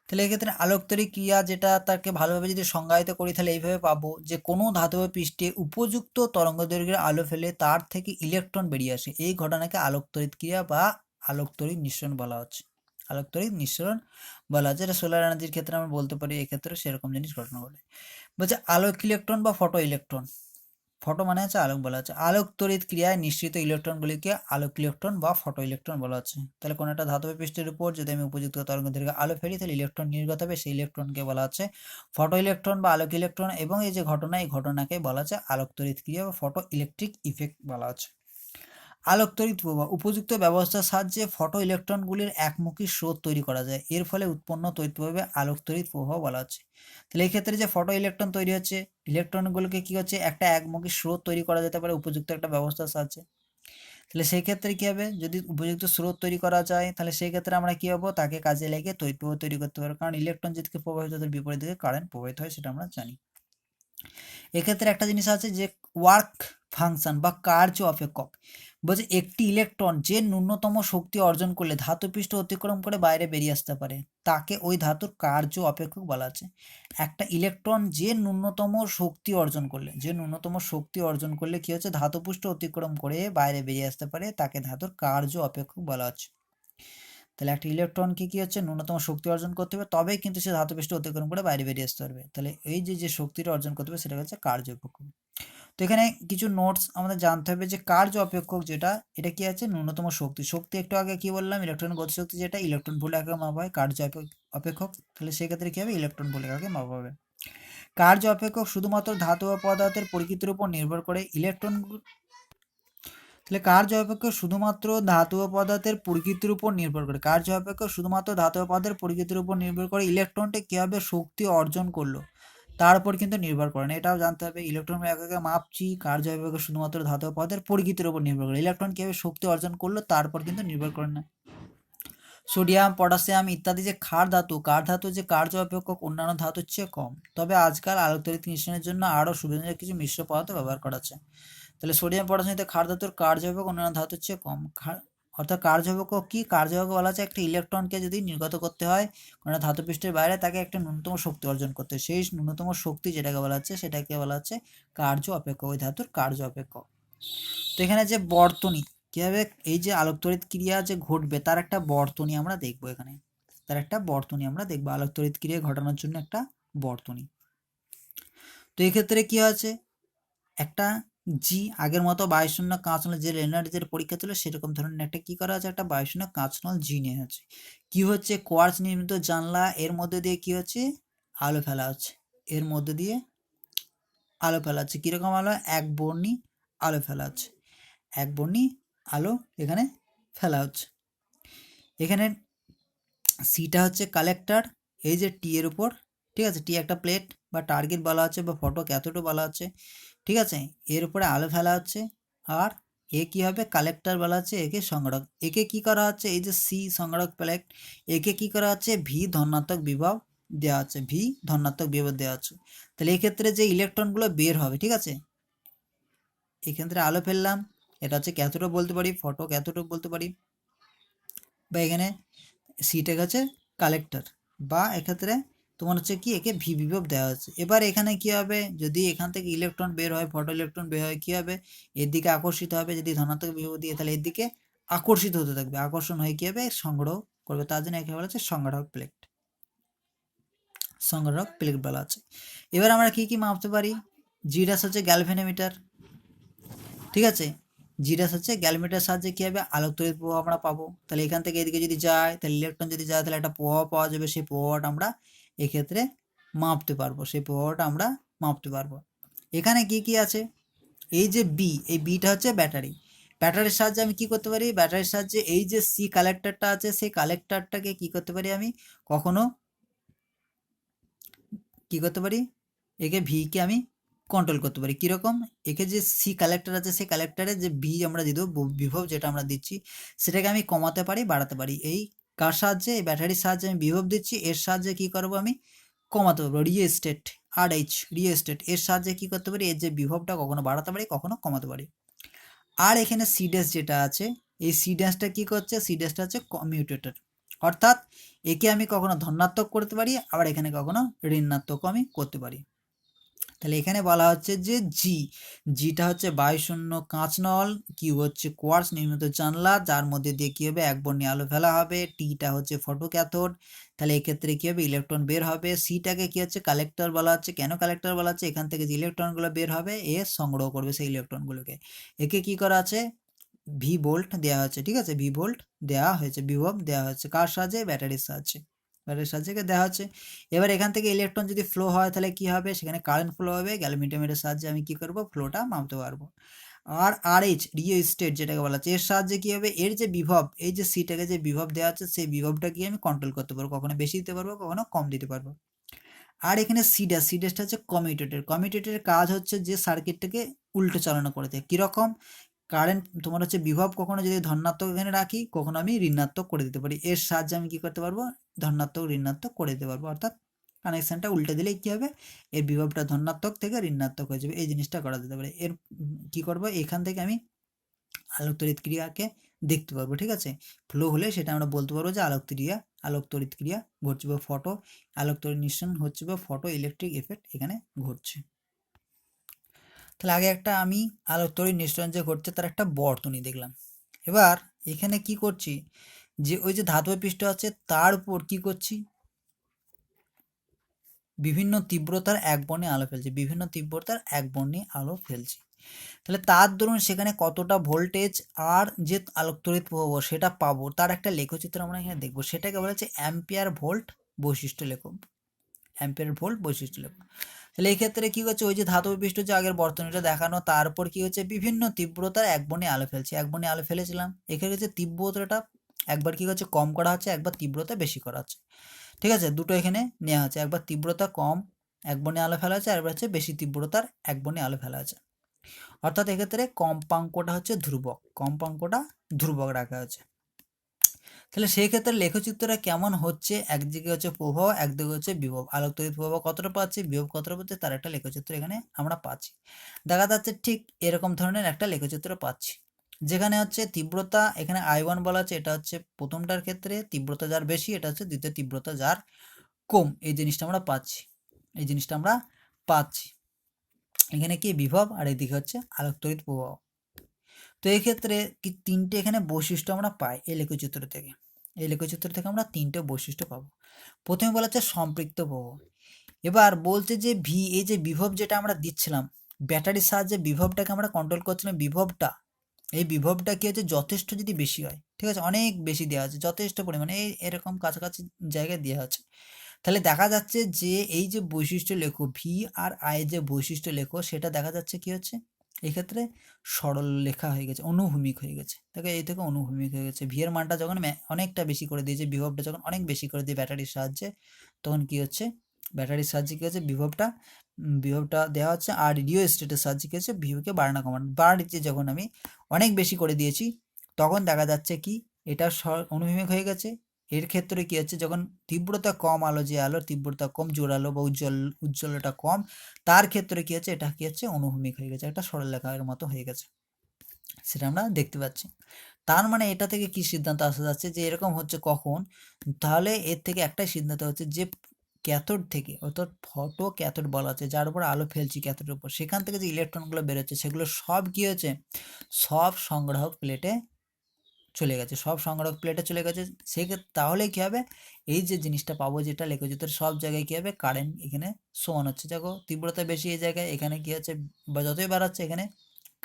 তাহলে এক্ষেত্রে আলোকতড়িৎ ক্রিয়া যেটা তাকে ভালোভাবে যদি সংজ্ঞায়িত করি তাহলে এইভাবে পাবো যে কোনো ধাতব পৃষ্ঠে উপযুক্ত তরঙ্গদৈর্ঘ্যের আলো ফেলে তার থেকে ইলেকট্রন বেরিয়ে আসে, এই ঘটনাকে আলোকতড়িৎ ক্রিয়া বা আলোকতড়িৎ নিঃসরণ বলা হচ্ছে, আলোকতড়িৎ নিঃসরণ বলা হচ্ছে। এটা সোলার এনার্জির ক্ষেত্রে আমরা বলতে পারি, এক্ষেত্রে সেরকম জিনিস ঘটনা ঘটে। বলছে আলোক ইলেকট্রন বা ফটো ইলেকট্রন, ফটো মানে হচ্ছে আলোক বলা হচ্ছে, আলোক তড়িৎ ক্রিয়ায় নিঃসৃত ইলেকট্রনগুলিকে আলোক ইলেকট্রন বা ফটো ইলেকট্রন বলা হচ্ছে। তাহলে কোনো একটা ধাতব পৃষ্ঠের উপর যদি আমি উপযুক্ত তরঙ্গদৈর্ঘ্যে আলো ফেলি তাহলে ইলেকট্রন নির্গত হবে, সেই ইলেকট্রনকে বলা হচ্ছে ফটো ইলেকট্রন বা আলোক ইলেকট্রন, এবং এই যে ঘটনা, এই ঘটনাকে বলা হচ্ছে আলোক তড়িৎ ক্রিয়া বা ফটো ইলেকট্রিক ইফেক্ট বলা হচ্ছে। আলোক তড়িৎ প্রবাহ উপযুক্ত ব্যবস্থার সাহায্যে ফটো ইলেকট্রনগুলির একমুখী স্রোত তৈরি করা যায়, এর ফলে উৎপন্ন তড়িৎ প্রবাহে আলোক তড়িৎ প্রবাহ বলা হচ্ছে। তাহলে এই ক্ষেত্রে যে ফটো ইলেকট্রন তৈরি হচ্ছে, ইলেকট্রনগুলোকে কি হচ্ছে একটা একমুখী স্রোত তৈরি করা যেতে পারে উপযুক্ত একটা ব্যবস্থার সাহায্যে। তাহলে সেই ক্ষেত্রে কি হবে, যদি উপযুক্ত স্রোত তৈরি করা যায় তাহলে সেই ক্ষেত্রে আমরা কি হবো, তাকে কাজে লেগে তড়িৎ প্রবাহ তৈরি করতে পারবো, কারণ ইলেকট্রন যেদিকে প্রবাহিত তাদের বিপরীত দিকে কারেন্ট প্রবাহিত হয়, সেটা আমরা জানি। এক্ষেত্রে একটা জিনিস আছে যে ওয়ার্ক ফাংশন বা কার্য অপেক্ষক, বলছে একটি ইলেকট্রন যে ন্যূনতম শক্তি অর্জন করলে ধাতু পৃষ্ঠ অতিক্রম করে বাইরে বেরিয়ে আসতে পারে তাকে ওই ধাতুর কার্য অপেক্ষক বলা আছে। একটা ইলেকট্রন যে ন্যূনতম শক্তি অর্জন করলে, কি হচ্ছে ধাতু পৃষ্ঠ অতিক্রম করে বাইরে বেরিয়ে আসতে পারে তাকে ধাতুর কার্য অপেক্ষক বলা হচ্ছে। তাহলে একটা ইলেকট্রনকে কি হচ্ছে ন্যূনতম শক্তি অর্জন করতে হবে, তবেই কিন্তু সে ধাতু পৃষ্ঠ অতিক্রম করে বাইরে বেরিয়ে আসতে পারবে। তাহলে এই যে শক্তিটা অর্জন করতে হবে সেটা হচ্ছে কার্য অপেক্ষক। তো এখানে কিছু নোটস আমাদের জানতে হবে যে কার্য অপেক্ষক যেটা, এটা কি আছে ন্যূনতম শক্তি একটু আগে কি বললাম, ইলেকট্রন গতিশক্তি যেটা ইলেকট্রন ভোল্ট এককে মাপা হয় কার্য অপেক্ষক। তাহলে সেক্ষেত্রে কি হবে, ইলেকট্রন ভোল্ট এককে মাপা হবে। কার্য অপেক্ষক শুধুমাত্র ধাতু ও পদার্থের প্রকৃতির উপর নির্ভর করে ইলেকট্রন, তাহলে কার্য অপেক্ষক শুধুমাত্র ধাতু ও পদার্থের প্রকৃতির উপর নির্ভর করে, কার্য অপেক্ষক শুধুমাত্র ধাতু ও পদার্থের প্রকৃতির উপর নির্ভর করে ইলেকট্রনটি কীভাবে শক্তি অর্জন করলো তার উপর কিন্তু নির্ভর করে না, এটাও জানতে হবে। ইলেকট্রন এককে মাপছি, কার্য অপেক্ষক শুধুমাত্র ধাতু ও পদার্থের প্রকৃতির উপর নির্ভর করে, ইলেকট্রন কীভাবে শক্তি অর্জন করলো তার উপর কিন্তু নির্ভর করে না। সোডিয়াম, পটাশিয়াম ইত্যাদি যে কার ধাতু যে কার্য অপেক্ষক অন্যান্য ধাতুর চেয়ে কম, তবে আজকাল আলোক তড়িৎ মিশ্রণের জন্য আরও সুবিধাজনক কিছু মিশ্র পদার্থ ব্যবহার করা হচ্ছে। তাহলে সোডিয়াম পটাশিয়ামতে ক্ষার ধাতুর কার্য অপেক্ষক অন্যান্য ধাতুর চেয়ে কম, অর্থাৎ কার্য অপেক্ষক কি, কার্য অপেক্ষক বলা হচ্ছে একটা ইলেকট্রনকে যদি নির্গত করতে হয় কোনো ধাতু পৃষ্ঠের বাইরে, তাকে একটা ন্যূনতম শক্তি অর্জন করতে হয়, সেই ন্যূনতম শক্তি যেটাকে বলা হচ্ছে সেটাকে বলা হচ্ছে কার্য অপেক্ষক, ওই ধাতুর কার্য অপেক্ষক। তো এখানে যে বর্তনী কীভাবে এই যে আলোক তড়িৎ ক্রিয়া যে ঘটবে তার একটা বর্তনী আমরা দেখবো, এখানে তার একটা বর্তনী আমরা দেখবো, আলোক তড়িৎ ক্রিয়া ঘটানোর জন্য একটা বর্তনী। তো এক্ষেত্রে কি আছে, একটা জি আগের মতো বায়ুশূন্য কাঁচ নল, যে লেনার্ডের পরীক্ষা ছিল সেরকম ধরনের একটা কি করা আছে, একটা বায়ুশূন্য কাঁচ নল জি নেওয়া হচ্ছে। কি হচ্ছে, কোয়ার্টজ নির্মিত জানলা, এর মধ্যে দিয়ে কি হচ্ছে আলো ফেলা হচ্ছে, এর মধ্যে দিয়ে আলো ফেলা হচ্ছে। কীরকম আলো, এক বর্ণী আলো ফেলা হচ্ছে, এক বর্ণী আলো এখানে ফেলা হচ্ছে। এখানে সিটা হচ্ছে কালেক্টর, এই যে টি এর উপর, ঠিক আছে, টি একটা প্লেট বা টার্গেট বলা হচ্ছে বা ফটো ক্যাথোডও বলা হচ্ছে, ঠিক আছে, এর উপরে আলো ফেলা হচ্ছে। আর এ কী হবে, কালেক্টর বলা হচ্ছে, একে সংগ্রহ, একে কি করা হচ্ছে, এই যে সি সংগ্রহ প্লেট, একে কি করা হচ্ছে ভি ধনাত্মক বিভব দেওয়া হচ্ছে, ভি ধনাত্মক বিভব দেওয়া হচ্ছে। তাহলে এক্ষেত্রে যে ইলেকট্রনগুলো বের হবে, ঠিক আছে, এক্ষেত্রে আলো ফেললাম, এটা হচ্ছে ক্যাথোডও বলতে পারি, ফটো ক্যাথোডও বলতে পারি, বা এখানে সিটেক হচ্ছে কালেক্টর, বা এক্ষেত্রে তোমার হচ্ছে কি একে ভি বিভব দেওয়া হচ্ছে। এবার এখানে কি হবে, যদি এখান থেকে ইলেকট্রন বের হয়, ফটো ইলেকট্রন বের হয়, কি হবে, এর দিকে আকর্ষিত হবে, যদি ধনাত্মক বিভব দিয়ে তাহলে এর দিকে আকর্ষিত হতে থাকবে, আকর্ষণ হয়ে কি হবে সংগ্রহ করবে, তার জন্য একে বলা হচ্ছে সংগ্রাহক প্লেট, সংগ্রাহক প্লেট বলা আছে। এবার আমরা কি কি মাপতে পারি, জিডাস হচ্ছে গ্যালভেনোমিটার, ঠিক আছে, জিডাস হচ্ছে গ্যালমিটার সাহায্যে কী হবে আলোক তড়িৎ প্রবাহ আমরা পাবো। তাহলে এখান থেকে এদিকে যদি যায় তাহলে ইলেকট্রন যদি যায় তাহলে একটা প্রবাহ পাওয়া যাবে, সেই প্রবাহটা আমরা এক্ষেত্রে মাপতে পারবো, সেই প্রবাহটা আমরা মাপতে পারবো। এখানে কি কি আছে, এই যে বি, এই বিটা হচ্ছে ব্যাটারি, ব্যাটারির সাহায্যে আমি কি করতে পারি, ব্যাটারির সাহায্যে এই যে সি কালেক্টরটা আছে সেই কালেক্টরটাকে কি করতে পারি, আমি কখনো কি করতে পারি, একে ভিকে আমি কন্ট্রোল করতে পারি। কীরকম, একে যে সি কালেক্টর আছে সেই কালেক্টরে যে ভি আমরা দিয়ে দেবো, বিভব যেটা আমরা দিচ্ছি সেটাকে আমি কমাতে পারি বাড়াতে পারি, এই কার সাহায্যে, এই ব্যাটারির সাহায্যে আমি বিভব দিচ্ছি, এর সাহায্যে কি করবো আমি কমাতে পারবো, রিওস্টেট আর এইচ রিওস্টেট, এর সাহায্যে কি করতে পারি, এর যে বিভবটা কখনো বাড়াতে পারি কখনো কমাতে পারি। আর এখানে সিডেস যেটা আছে, এই সিডেসটা কি করছে, সিডেসটা হচ্ছে কমিউটেটর, অর্থাৎ একে আমি কখনো ধনাত্মক করতে পারি আবার এখানে কখনো ঋণাত্মকও আমি করতে পারি। তাহলে এখানে বলা হচ্ছে যে জিটা হচ্ছে বায়ুশূন্য কাঁচ নল, কিউ হচ্ছে কোয়ার্টজ নির্মিত জানলা যার মধ্যে দিয়ে কী হবে এক বর্ণী আলো ফেলা হবে, টিটা হচ্ছে ফটো ক্যাথোড, তাহলে এক্ষেত্রে কী হবে ইলেকট্রন বের হবে, সিটাকে কী হচ্ছে কালেক্টর বলা হচ্ছে, কেন কালেক্টর বলা হচ্ছে, এখান থেকে যে ইলেকট্রনগুলো বের হবে এ সংগ্রহ করবে সেই ইলেকট্রনগুলোকে, একে কি করা আছে ভি ভোল্ট দেওয়া হচ্ছে, ঠিক আছে, ভি ভোল্ট দেওয়া হয়েছে, বিভব দেওয়া হচ্ছে, কার সাহায্যে, ব্যাটারির সাহায্যে, ব্যাটারির সাহায্যে দেওয়া হচ্ছে। এবার এখান থেকে ইলেকট্রন যদি ফ্লো হয় তাহলে কি হবে, সেখানে কারেন্ট ফ্লো হবে, গ্যালভেনোমিটারের সাহায্যে আমি কি করব ফ্লোটা মাপতে পারবো। আর রিওস্টেট যেটাকে বলা হচ্ছে, এর সাহায্যে কী হবে, এর যে বিভব, এই যে সিটাকে যে বিভব দেওয়া আছে সেই বিভবটাকে আমি কন্ট্রোল করতে পারবো, কখনো বেশি দিতে পারবো কখনো কম দিতে পারবো। আর এখানে সিডাসটা হচ্ছে কমিউটেটের কাজ হচ্ছে যে সার্কিটটাকে উল্টো চালনা করে দেয়। কীরকম, কারেন্ট তোমার হচ্ছে বিভব কখনো যদি ধনাত্মক এখানে রাখি, কখনো আমি ঋণাত্মক করে দিতে পারি, এর সাহায্যে আমি কী করতে পারবো, ধনাত্মক ঋণাত্মক করে দিতে পারবো। অর্থাৎ কানেকশানটা উল্টে দিলেই কী হবে, এর বিভবটা ধনাত্মক থেকে ঋণাত্মক হয়ে যাবে, এই জিনিসটা করা যেতে পারে। এর কী করবো, এখান থেকে আমি আলোক তড়িৎ ক্রিয়াকে দেখতে পারবো। ঠিক আছে, ফ্লো হলে সেটা আমরা বলতে পারবো যে আলোক তড়িৎ ক্রিয়া ঘটছে বা ফটো আলোক তড়িৎ নিঃসরণ হচ্ছে বা ফটো ইলেকট্রিক এফেক্ট এখানে ঘটছে। তাহলে আগে একটা আমি আলোক তড়িৎ নিঃসরণ যে ঘটছে তার একটা বর্তনী দেখলাম। এবার এখানে কি করছি, যে ওই যে ধাতব পৃষ্ঠ আছে তার উপর কি করছি, বিভিন্ন তীব্রতার এক বর্ণে আলো ফেলছি, বিভিন্ন তীব্রতার এক বর্ণে আলো ফেলছি। তাহলে তার দরুন সেখানে কতটা ভোল্টেজ আর যে আলোক তড়িৎ প্রবাহ সেটা পাবো, তার একটা লেখচিত্র আমরা এখানে দেখবো। সেটাকে বলা হচ্ছে অ্যাম্পিয়ার ভোল্ট বৈশিষ্ট্য লেখো, অ্যাম্পিয়ার ভোল্ট বৈশিষ্ট্য লেখো। তাহলে এই ক্ষেত্রে কি হচ্ছে, ওই যে ধাতব পৃষ্ঠ যে আগের বর্তনীটা দেখানো, তারপর কি হচ্ছে বিভিন্ন তীব্রতার এক বর্ণে আলো ফেলছি, এক বর্ণে আলো ফেলেছিলাম। এখানে হচ্ছে তীব্রতাটা একবার কি হচ্ছে কম করা হচ্ছে, একবার তীব্রতা বেশি করা হচ্ছে। ঠিক আছে, দুটো এখানে নেওয়া হচ্ছে, একবার তীব্রতা কম এক বর্ণে আলো ফেলা হচ্ছে, আরেকবার হচ্ছে বেশি তীব্রতার এক বর্ণে আলো ফেলা হচ্ছে। অর্থাৎ এক্ষেত্রে কম্পাঙ্কটা হচ্ছে ধ্রুবক রাখা হচ্ছে। তাহলে সেই ক্ষেত্রে লেখচিত্রটা কেমন হচ্ছে, একদিকে হচ্ছে প্রবাহ, একদিকে হচ্ছে বিভব, আলোক তড়িৎ প্রবাহ কতটা পাচ্ছি, বিভব কতটা পাচ্ছি, তার একটা লেখচিত্র এখানে আমরা পাচ্ছি। দেখা যাচ্ছে ঠিক এরকম ধরনের একটা লেখচিত্র পাচ্ছি, যেখানে হচ্ছে তীব্রতা এখানে I1 বলা আছে, এটা হচ্ছে প্রথমটার ক্ষেত্রে তীব্রতা যার বেশি, এটা হচ্ছে দ্বিতীয় তীব্রতা যার কম, এই জিনিসটা আমরা পাচ্ছি। এখানে কি বিভব আর এদিকে হচ্ছে আলোক তড়িৎ প্রবাহ। তো এই ক্ষেত্রে কি তিনটে এখানে বৈশিষ্ট্য আমরা পাই এই লেখচিত্র থেকে, আমরা তিনটে বৈশিষ্ট্য পাবো। প্রথমে বলা হচ্ছে সম্পৃক্ত প্রবাহ। এবার বলছে যে এই যে বিভব যেটা আমরা দিচ্ছিলাম ব্যাটারির সাহায্যে, বিভবটাকে আমরা কন্ট্রোল করছিলাম, এই বিভবটা কি হচ্ছে যথেষ্ট যদি বেশি হয়, ঠিক আছে, অনেক বেশি দেওয়া আছে, যথেষ্ট পরিমাণে এরকম কাছাকাছি জায়গায় দেওয়া আছে। তাহলে দেখা যাচ্ছে যে এই যে বৈশিষ্ট্য লেখো ভি আর আই, যে বৈশিষ্ট্য লেখো সেটা দেখা যাচ্ছে কি হচ্ছে এক্ষেত্রে সরল লেখা হয়ে গেছে, অনুভূমিক হয়ে গেছে। দেখো এই থেকে অনুভূমিক হয়ে গেছে, ভি এর মানটা যখন অনেকটা বেশি করে দিয়েছে, বিভবটা যখন অনেক বেশি করে দিয়ে ব্যাটারির সাহায্যে, তখন কি হচ্ছে ব্যাটারির সাহায্যে কি হচ্ছে বিভবটা দেওয়া হচ্ছে, আর রিওস্টেটের সাহায্যে কি হচ্ছে বিভবকে বাড়ানো কমানো, বাড়িতে যখন আমি অনেক বেশি করে দিয়েছি তখন দেখা যাচ্ছে কি এটা অনুভূমিক হয়ে গেছে। এর ক্ষেত্রে কি হচ্ছে, যখন তীব্রতা কম আলো, যে আলোর তীব্রতা কম, জোরালো বা উজ্জ্বলতা কম, তার ক্ষেত্রে কি হচ্ছে এটা কি হচ্ছে অনুভূমিক হয়ে গেছে, একটা সরলরেখার মতো হয়ে গেছে, সেটা আমরা দেখতে পাচ্ছি। তার মানে এটা থেকে কি সিদ্ধান্ত আসা যাচ্ছে যে এরকম হচ্ছে কখন, তাহলে এর থেকে একটাই সিদ্ধান্ত হচ্ছে যে ক্যাথোড থেকে, অর্থাৎ ফটো ক্যাথোড বলা আছে, যার উপর আলো ফেলছি ক্যাথোডের উপর, সেখান থেকে যে ইলেকট্রনগুলো বেরোচ্ছে সেগুলো সব কি হয়েছে, সব সংগ্রাহক প্লেটে চলে গেছে, সেক্ষেত্রে তাহলে কি হবে, এই যে জিনিসটা পাবো যেটা লেখচিত্রের সব জায়গায় কি হবে, কারেন্ট এখানে সমান হচ্ছে। দেখো তীব্রতা বেশি এই জায়গায়, এখানে কি হচ্ছে বা যতই বাড়াচ্ছে এখানে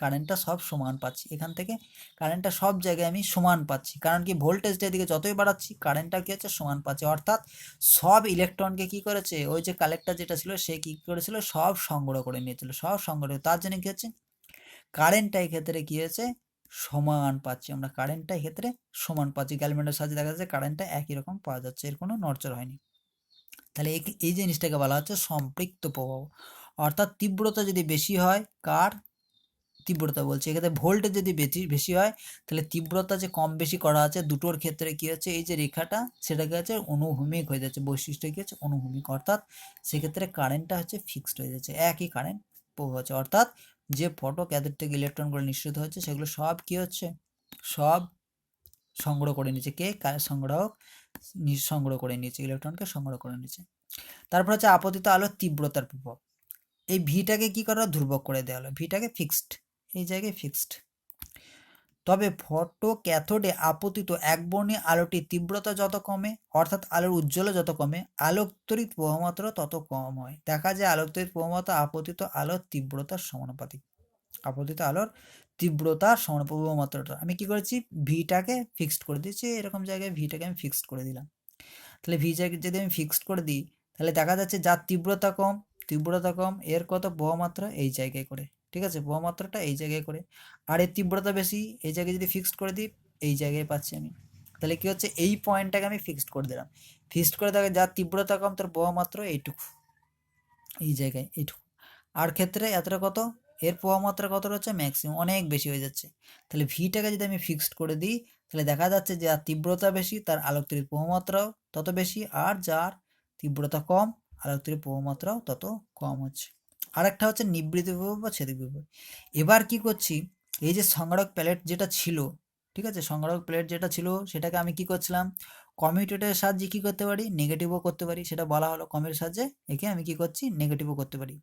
কারেন্টটা সব সমান পাচ্ছি, এখান থেকে কারেন্টটা সব জায়গায় আমি সমান পাচ্ছি, কারণ কি ভোল্টেজটা এদিকে যতই বাড়াচ্ছি কারেন্টটা কি হচ্ছে সমান পাচ্ছি। অর্থাৎ সব ইলেকট্রনকে কি করেছে, ওই যে কালেক্টর যেটা ছিল সে কি করেছিল, সব সংগ্রহ করে নিয়েছিল, তার জন্য কি হচ্ছে কারেন্টটা এক্ষেত্রে কি হয়েছে সমান পাচ্ছি, আমরা কারেন্টটা এক্ষেত্রে সমান পাচ্ছি, গ্যালভ্যানের সাহায্যে দেখা যাচ্ছে কারেন্টটা একই রকম পাওয়া যাচ্ছে, এর কোনো নড়চড় হয়নি। তাহলে এই জিনিসটাকে বলা হচ্ছে সম্পৃক্ত প্রবাহ। অর্থাৎ তীব্রতা যদি বেশি হয়, কার তীব্রতা বলছে এক্ষেত্রে ভোল্টেজ যদি বেশি হয়, তাহলে তীব্রতা যে কম বেশি করা আছে দুটোর ক্ষেত্রে কি হচ্ছে, এই যে রেখাটা সেটাকে হচ্ছে অনুভূমিক হয়ে যাচ্ছে, বৈশিষ্ট্য কি হচ্ছে অনুভূমিক, অর্থাৎ সেক্ষেত্রে কারেন্টটা হচ্ছে ফিক্সড হয়ে যাচ্ছে, একই কারেন্ট প্রবাহ হচ্ছে। অর্থাৎ যে ফটো ক্যাথোড থেকে ইলেকট্রনগুলো নিঃসৃত হচ্ছে সেগুলো সব কি হচ্ছে, সব সংগ্রহ করে নিচ্ছে, সংগ্রহ করে নিচ্ছে, ইলেকট্রনকে সংগ্রহ করে নিচ্ছে। তারপর হচ্ছে আপতিত আলোর তীব্রতার প্রভাব, এই ভিটাকে কি করা ধ্রুবক করে দেওয়া হলো, ভিটাকে ফিক্সড, এই জায়গায় ফিক্সড। তবে ফটো ক্যাথোডে আপতিত একবর্ণীয় আলোটির তীব্রতা যত কমে, অর্থাৎ আলোর উজ্জ্বলতা যত কমে, আলোক তড়িৎ প্রবাহমাত্রা তত কম হয়। দেখা যায় আলোক তড়িৎ প্রবাহমাত্রা আপতিত আলোর তীব্রতার সমানুপাতিক, প্রবাহমাত্রাটা আমি কি করেছি, ভিটাকে ফিক্সড করে দিয়েছি, এরকম জায়গায় ভিটাকে আমি ফিক্সড করে দিলাম। তাহলে ভিটাকে যদি আমি ফিক্সড করে দিই, তাহলে দেখা যাচ্ছে যার তীব্রতা কম এর কত প্রবাহমাত্রা এই জায়গায় করে, ঠিক আছে, প্রবাহমাত্রাটা এই জায়গায় করে, আর এর তীব্রতা বেশি, এই জায়গায় যদি ফিক্সড করে দিই এই জায়গায় পাচ্ছি আমি। তাহলে কি হচ্ছে, এই পয়েন্টটাকে আমি ফিক্সড করে দিলাম। ফিক্সড করে দেখে যার তীব্রতা কম তার প্রবাহমাত্রা এইটুকু, এই জায়গায় এইটুকু। আর ক্ষেত্রে এতটা কত, এর প্রবাহমাত্রা কত হচ্ছে ম্যাক্সিমাম, অনেক বেশি হয়ে যাচ্ছে। তাহলে ভিটাকে যদি আমি ফিক্সড করে দিই তাহলে দেখা যাচ্ছে যে যার তীব্রতা বেশি তার আলোকতড়িৎ প্রবাহমাত্রাও তত বেশি, আর যার তীব্রতা কম আলোকতড়িৎ প্রবাহমাত্রাও তত কম হচ্ছে। আরেকটা হচ্ছে নিবৃত বিভব বা ছেদক বিভব। এবার কি করছি, এই যে সংগ্রহক প্লেট যেটা ছিল, ঠিক আছে, সংগ্রহক প্লেট যেটা ছিল সেটাকে আমি কি করছিলাম, কমিউটেটের সাহায্যে কি করতে পারি, নেগেটিভও করতে পারি, সেটা বলা হলো কমিউটের সাহায্যে একে আমি কি করছি, নেগেটিভও করতে পারি।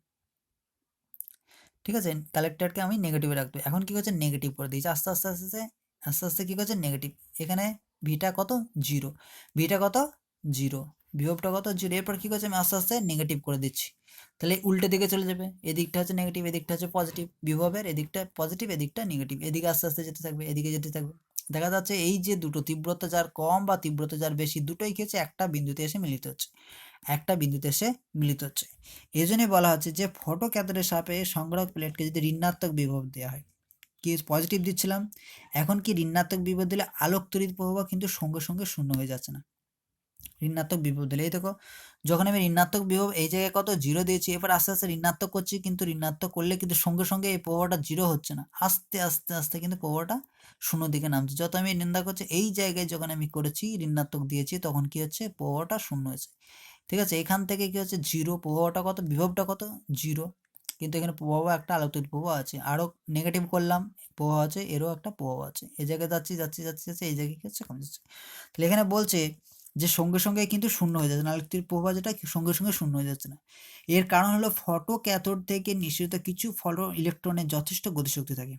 ঠিক আছে, কালেক্টরকে আমি নেগেটিভে রাখবো। এখন কি করছে, নেগেটিভ করে দিয়েছি আস্তে আস্তে আস্তে আস্তে আস্তে আস্তে কি করছে, নেগেটিভ। এখানে ভিটা কত, জিরো, ভিটা কত, জিরো, বিভবটা কত, জিরো। এরপর কি করছে, আমি আস্তে আস্তে নেগেটিভ করে দিচ্ছি। তাহলে উল্টো দিকে চলে যাবে, এদিকটা হচ্ছে নেগেটিভ, এদিকটা হচ্ছে পজিটিভ, বিভবের এদিকটা পজিটিভ, এদিকটা নেগেটিভ, এদিকে আস্তে আস্তে যেতে থাকবে, এদিকে যেতে থাকবে। দেখা যাচ্ছে এই যে দুটো তীব্রতা যার কম বা তীব্রতা যার বেশি, দুটোই কি হচ্ছে, একটা বিন্দুতে এসে মিলিত হচ্ছে, একটা বিন্দুতে এসে মিলিত হচ্ছে। এই জন্যই বলা হচ্ছে যে ফটো ক্যাথোডের সাপেক্ষে সংগ্রাহক প্লেটকে যদি ঋণাত্মক বিভব দেওয়া হয়, কি পজিটিভ দিচ্ছিলাম, এখন কি ঋণাত্মক বিভব দিলে আলোক তড়িৎ প্রবাহ কিন্তু সঙ্গে সঙ্গে শূন্য হয়ে যাচ্ছে না, ঋণাত্মক বিভব দিলে। এই দেখো, যখন আমি ঋণাত্মক বিভব এই জায়গায় কত, জিরো দিয়েছি, এবার আস্তে আস্তে ঋণাত্মক করছি, কিন্তু ঋণাত্মক করলে কিন্তু সঙ্গে সঙ্গে এই প্রবাহটা জিরো হচ্ছে না, আস্তে আস্তে আস্তে কিন্তু প্রবাহটা শূন্য দিকে নামছে। যত আমি নিন্দা করছি এই জায়গায় যখন আমি করেছি ঋণাত্মক দিয়েছি তখন কি হচ্ছে, প্রবাহটা শূন্য হয়েছে। ঠিক আছে, এখান থেকে কি হচ্ছে, জিরো, প্রবাহটা কত, বিভবটা কত, জিরো, কিন্তু এখানে প্রবাহ একটা আলোকিত প্রবাহ আছে, আরও নেগেটিভ করলাম, প্রবাহ আছে, এরও একটা প্রবাহ আছে, এই জায়গায় যাচ্ছি যাচ্ছি যাচ্ছি যাচ্ছি, এই জায়গায় কি হচ্ছে, কমে যাচ্ছে। তাহলে এখানে বলছে যে সঙ্গে সঙ্গে কিন্তু শূন্য হয়ে যাচ্ছে না, আলোকিত প্রবাহ যেটা সঙ্গে সঙ্গে শূন্য হয়ে যাচ্ছে না। এর কারণ হলো ফটো ক্যাথোড থেকে নিঃসৃত কিছু ফটো ইলেকট্রনের যথেষ্ট গতিশক্তি থাকে,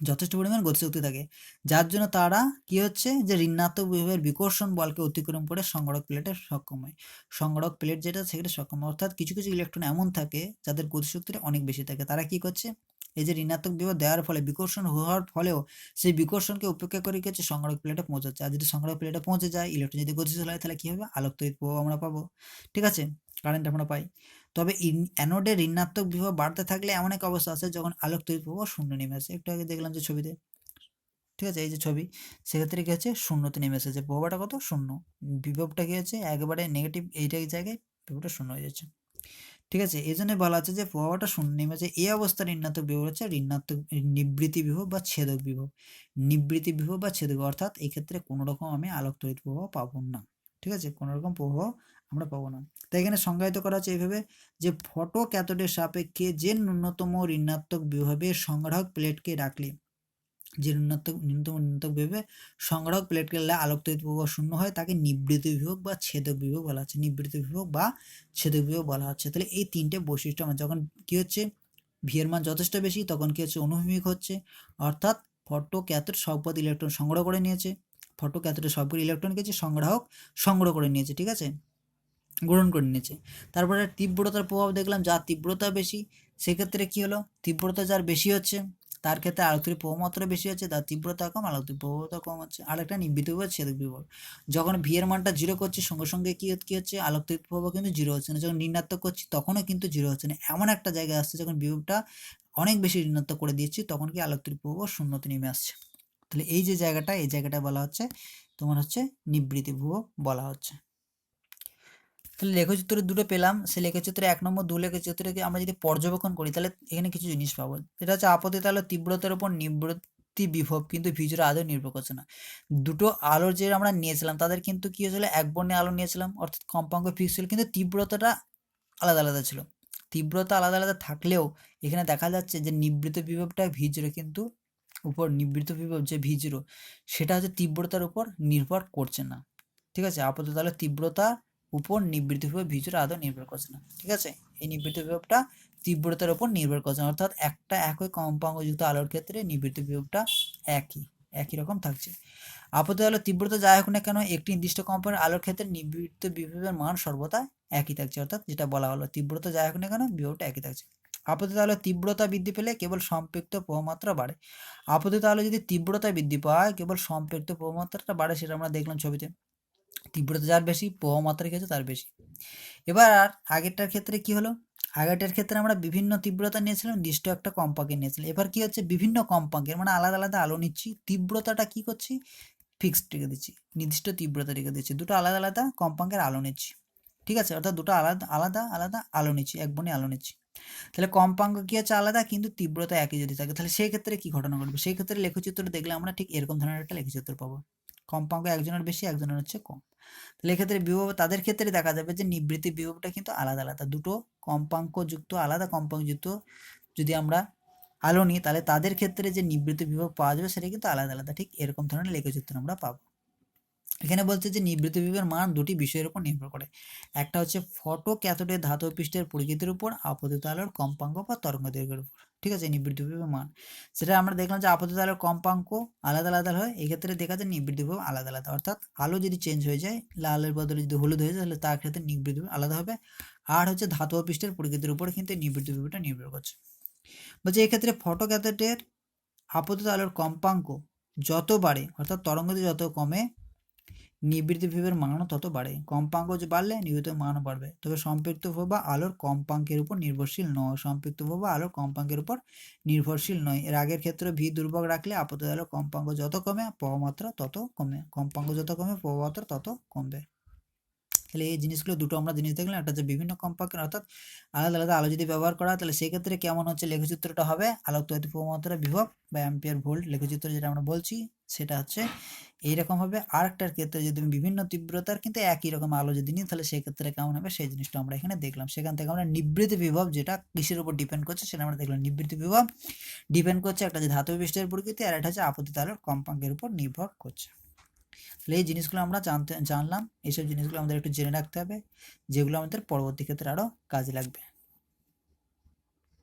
যথেষ্ট পরিমাণ গতিশক্তি থাকে, যার জন্য তারা কি হচ্ছে, যে ঋণাত্মক বিভবের বিকর্ষণ বলকে অতিক্রম করে সংগড়ক প্লেটে সক্ষম হয়। সংগড়ক প্লেট যেটা সেটা সক্ষম হয়, অর্থাৎ কিছু কিছু ইলেকট্রন এমন থাকে যাদের গতিশক্তিটা অনেক বেশি থাকে, তারা কি করছে, এই যে ঋণাত্মক বিভব দেওয়ার ফলে বিকর্ষণ হওয়ার ফলেও সেই বিকর্ষণকে উপেক্ষা করে কি হচ্ছে, সংগড়ক প্লেটে পৌঁছাচ্ছে। আর যদি সংগড়ক প্লেটে পৌঁছে যায়, ইলেকট্রন যদি গতিশীল হয় তাহলে কি হবে, আলোক তড়িৎ প্রবাহ আমরা পাবো। ঠিক আছে, কারেন্ট আমরা পাই। তবে অ্যানোডে ঋণাত্মক বিভব বাড়তে থাকলে এমন এক অবস্থা আছে যখন আলোক তড়িৎ প্রবাহ শূন্য নেমে আসে। একটু আগে দেখলাম যে ছবিতে, ঠিক আছে, এই যে ছবি, সেক্ষেত্রে কি হচ্ছে, শূন্যতে নেমে এসেছে, প্রবাহটা কত, শূন্য, বিভবটা কি হচ্ছে একেবারে নেগেটিভ, এইটাই জায়গায় বিভবটা শূন্য হয়ে যাচ্ছে। ঠিক আছে, এই জন্য বলা আছে যে প্রবাহটা শূন্য নেমেছে, এই অবস্থার ঋণাত্মক বিভব হচ্ছে ঋণাত্মক নিবৃত্তি বিভব বা ছেদক বিভব। নিবৃত্তি বিভব বা ছেদক, অর্থাৎ এই ক্ষেত্রে কোনো রকম আমি আলোক তড়িৎ প্রবাহ পাবো না। ঠিক আছে, কোনো রকম প্রবাহ আমরা পাবো না। তাই এখানে সংজ্ঞায়িত করা হচ্ছে এইভাবে, যে ফটো ক্যাথোডের সাপেক্ষে যে ন্যূনতম ঋণাত্মক বিভবের সংগ্রাহক প্লেটকে রাখলে, যে ন্যূনতম বিভবে সংগ্রাহক প্লেটকে আলোক তড়িৎ প্রবাহ শূন্য হয়, তাকে নিবৃত বিভব বা ছেদক বিভব বলা হচ্ছে, নিবৃত বিভব বা ছেদক বিভব বলা হচ্ছে। তাহলে এই তিনটে বৈশিষ্ট্য আমার যখন কি হচ্ছে, ভি এর মান যথেষ্ট বেশি তখন কি হচ্ছে, অনুভূমিক হচ্ছে, অর্থাৎ ফটো ক্যাথোড সবপদ ইলেকট্রন সংগ্রহ করে নিয়েছে, ফটো ক্যাথোডের সবগুলো ইলেকট্রন কি সংগ্রাহক সংগ্রহ করে নিয়েছে, ঠিক আছে, গ্রহণ করে নিয়েছে। তারপরে তীব্রতার প্রভাব দেখলাম, যার তীব্রতা বেশি সেক্ষেত্রে কি হলো, তীব্রতা যার বেশি হচ্ছে তার ক্ষেত্রে আলোকটির প্রবাহমাত্রা বেশি হচ্ছে, তার তীব্রতা কম, আলোকটির প্রবাহতা কম হচ্ছে। আর একটা নিবৃত বিভব, ছেদক বিভব, যখন ভি এর মানটা জিরো করছি সঙ্গে সঙ্গে কি হচ্ছে, আলোকটির প্রবাহ কিন্তু জিরো হচ্ছে না, যখন ঋণাত্মক করছি তখনও কিন্তু জিরো হচ্ছে না। এমন একটা জায়গায় আসছে যখন বিভবটা অনেক বেশি ঋণাত্মক করে দিচ্ছি তখন কি আলোকটির প্রবাহ শূন্যতে নেমে আসছে। তাহলে এই যে জায়গাটা, এই জায়গাটা বলা হচ্ছে তোমার হচ্ছে নিবৃত্তি বিভব বলা হচ্ছে। তাহলে লেখচিত্র দুটো পেলাম, সেই লেখচিত্রে 1 নম্বর 2 লেখচিত্রকে আমরা যদি পর্যবেক্ষণ করি তাহলে এখানে কিছু জিনিস পাবো। এটা হচ্ছে আপতিত আলো তীব্রতার উপর নিবৃত্তি বিভব কিন্তু ভিজুর আদৌ নির্ভর করছে না। দুটো আলোর যে আমরা নিয়েছিলাম তাদের কিন্তু কি হয়েছিল, এক বর্ণে আলো নিয়েছিলাম, অর্থাৎ কম্পাঙ্ক ফিক্স ছিল, কিন্তু তীব্রতাটা আলাদা আলাদা ছিল। তীব্রতা আলাদা আলাদা থাকলেও এখানে দেখা যাচ্ছে যে নিবৃত বিভবটা ভিজুরে কিন্তু উপর নিবৃত বিভব যে ভিজুরো সেটা হচ্ছে তীব্রতার উপর নির্ভর করছে না। ঠিক আছে, আপাতত তাহলে তীব্রতা উপর নিবৃত্ত বিভব ভিজুর আদৌ নির্ভর করছে না। ঠিক আছে, এই নিবৃত্ত বিভবটা তীব্রতার উপর নির্ভর করছে না, অর্থাৎ একটা একই কম্পাঙ্কযুক্ত আলোর ক্ষেত্রে নিবৃত্ত বিভবটা একই রকম থাকছে। আপাতত আলো তীব্রতা যাই হোক না কেন একটি নির্দিষ্ট কম্পাঙ্কের আলোর ক্ষেত্রে নিবৃত্ত বিভবের মান সর্বদা একই থাকছে, অর্থাৎ যেটা বলা হলো তীব্রতা যাই হোক না কেন বিভবটা একই থাকছে। আপাতত আলো তীব্রতা বৃদ্ধি পেলে কেবল সম্পৃক্ত প্রবাহমাত্রা বাড়ে। আপাতত আলো যদি তীব্রতা বৃদ্ধি পায় কেবল সম্পৃক্ত প্রবাহমাত্রাটা বাড়ে, সেটা আমরা দেখলাম ছবিতে। তীব্রতা যার বেশি প্রবাহমাত্রা কি হচ্ছে তার বেশি। এবার আগেরটার ক্ষেত্রে কি হলো, আগেরটার ক্ষেত্রে আমরা বিভিন্ন তীব্রতা নিয়েছিলাম, নির্দিষ্ট একটা কম্পাঙ্কে নিয়েছিলাম। এবার কি হচ্ছে, বিভিন্ন কম্পাঙ্কের মানে আলাদা আলাদা আলো নিচ্ছি, তীব্রতাটা কি করছি, ফিক্সড রেখে দিচ্ছি, নির্দিষ্ট তীব্রতা রেখে দিচ্ছি, দুটো আলাদা আলাদা কম্পাঙ্কের আলো নিচ্ছি, ঠিক আছে, অর্থাৎ দুটো আলাদা আলাদা আলাদা আলো নিচ্ছি, এক বনে আলো নিচ্ছি। তাহলে কম্পাঙ্ক কি হচ্ছে আলাদা, কিন্তু তীব্রতা একই যদি থাকে, তাহলে সেই ক্ষেত্রে কি ঘটনা ঘটবে, সেই ক্ষেত্রে লেখচিত্রটা দেখলে আমরা ঠিক এরকম ধরনের একটা লেখচিত্র পাবো। কম্পাঙ্ক একজনের বেশি, একজনের হচ্ছে কম। তাহলে এক্ষেত্রে বিভব, তাদের ক্ষেত্রে দেখা যাবে যে নিবৃত্তি বিভবটা কিন্তু আলাদা আলাদা, দুটো কম্পাঙ্কযুক্ত আলাদা কম্পাঙ্কযুক্ত যদি আমরা আলো নিই, তাহলে তাদের ক্ষেত্রে যে নিবৃত্তি বিভব পাওয়া যাবে সেটা কিন্তু আলাদা আলাদা, ঠিক এরকম ধরনের লেখচিত্র আমরা পাবো। এখানে বলছে যে নিবৃত্তি বিভবের মান দুটি বিষয়ের উপর নির্ভর করে, একটা হচ্ছে ফটো ক্যাথোডের ধাতব পৃষ্ঠের প্রকৃতির উপর, আপতিত আলোর কম্পাঙ্ক বা তরঙ্গ দৈর্ঘ্যের উপর, ঠিক আছে, নিবৃত্তি বিভবের মান। সেটা আমরা দেখলাম যে আপতিত আলোর কম্পাঙ্ক আলাদা আলাদা হয়, এক্ষেত্রে দেখা যায় নিবৃত্তি বিভব আলাদা আলাদা, অর্থাৎ আলো যদি চেঞ্জ হয়ে যায়, লালের বদলে যদি হলুদ হয়ে যায়, তাহলে তার ক্ষেত্রে নিবৃত্তি বিভব আলাদা হবে। আর হচ্ছে ধাতব পৃষ্ঠের প্রকৃতির উপর কিন্তু নিবৃত্তি বিভবটা নির্ভর করছে। বলছে এক্ষেত্রে ফটো ক্যাথোডের আপতিত আলোর কম্পাঙ্ক যত বাড়ে, অর্থাৎ তরঙ্গটি যত কমে, নিবৃত্তি বিভবের মানও তত বাড়ে। কম্পাঙ্ক যে বাড়লে নিবৃত্তি মানও বাড়বে। তবে সম্পৃক্ত প্রভাব বা আলোর কম্পাঙ্কের উপর নির্ভরশীল নয়। সম্পৃক্ত প্রভাব বা আলোর কম্পাঙ্কের উপর নির্ভরশীল নয়। এর আগের ক্ষেত্রে ভি দুর্বল রাখলে আপতিত আলোর কম্পাঙ্ক যত কমে প্রভাবমাত্রা তত কমে, কম্পাঙ্ক যত কমে প্রভাবমাত্রা তত কমবে। তাহলে এই জিনিসগুলো দুটো আমরা জিনিস দেখলাম, একটা হচ্ছে বিভিন্ন কম্পাঙ্কের, অর্থাৎ আলাদা আলাদা আলো যদি ব্যবহার করা হয়, তাহলে সেক্ষেত্রে কেমন হচ্ছে লেখচিত্রটা হবে, আলোক তড়িৎ প্রবাহমাত্রা বিভব বা অ্যাম্পিয়ার ভোল্ট লেখচিত্র যেটা আমরা বলছি সেটা হচ্ছে এইরকম হবে। আরেকটার ক্ষেত্রে যদি বিভিন্ন তীব্রতার কিন্তু একই রকম আলো যদি নিই, তাহলে সেক্ষেত্রে কেমন হবে সেই জিনিসটা আমরা এখানে দেখলাম। সেখান থেকে আমরা নিবৃত্তি বিভব যেটা কিসের উপর ডিপেন্ড করছে সেটা আমরা দেখলাম। নিবৃত্তি বিভব ডিপেন্ড করছে একটা যে ধাতব পৃষ্ঠের প্রকৃতি, আর একটা হচ্ছে আপতিত আলোর কম্পাঙ্কের উপর নির্ভর করছে। তাহলে এই জিনিসগুলো আমরা জানলাম, এইসব জিনিসগুলো আমাদের একটু জেনে রাখতে হবে, যেগুলো আমাদের পরবর্তী ক্ষেত্রে আরও কাজে লাগবে।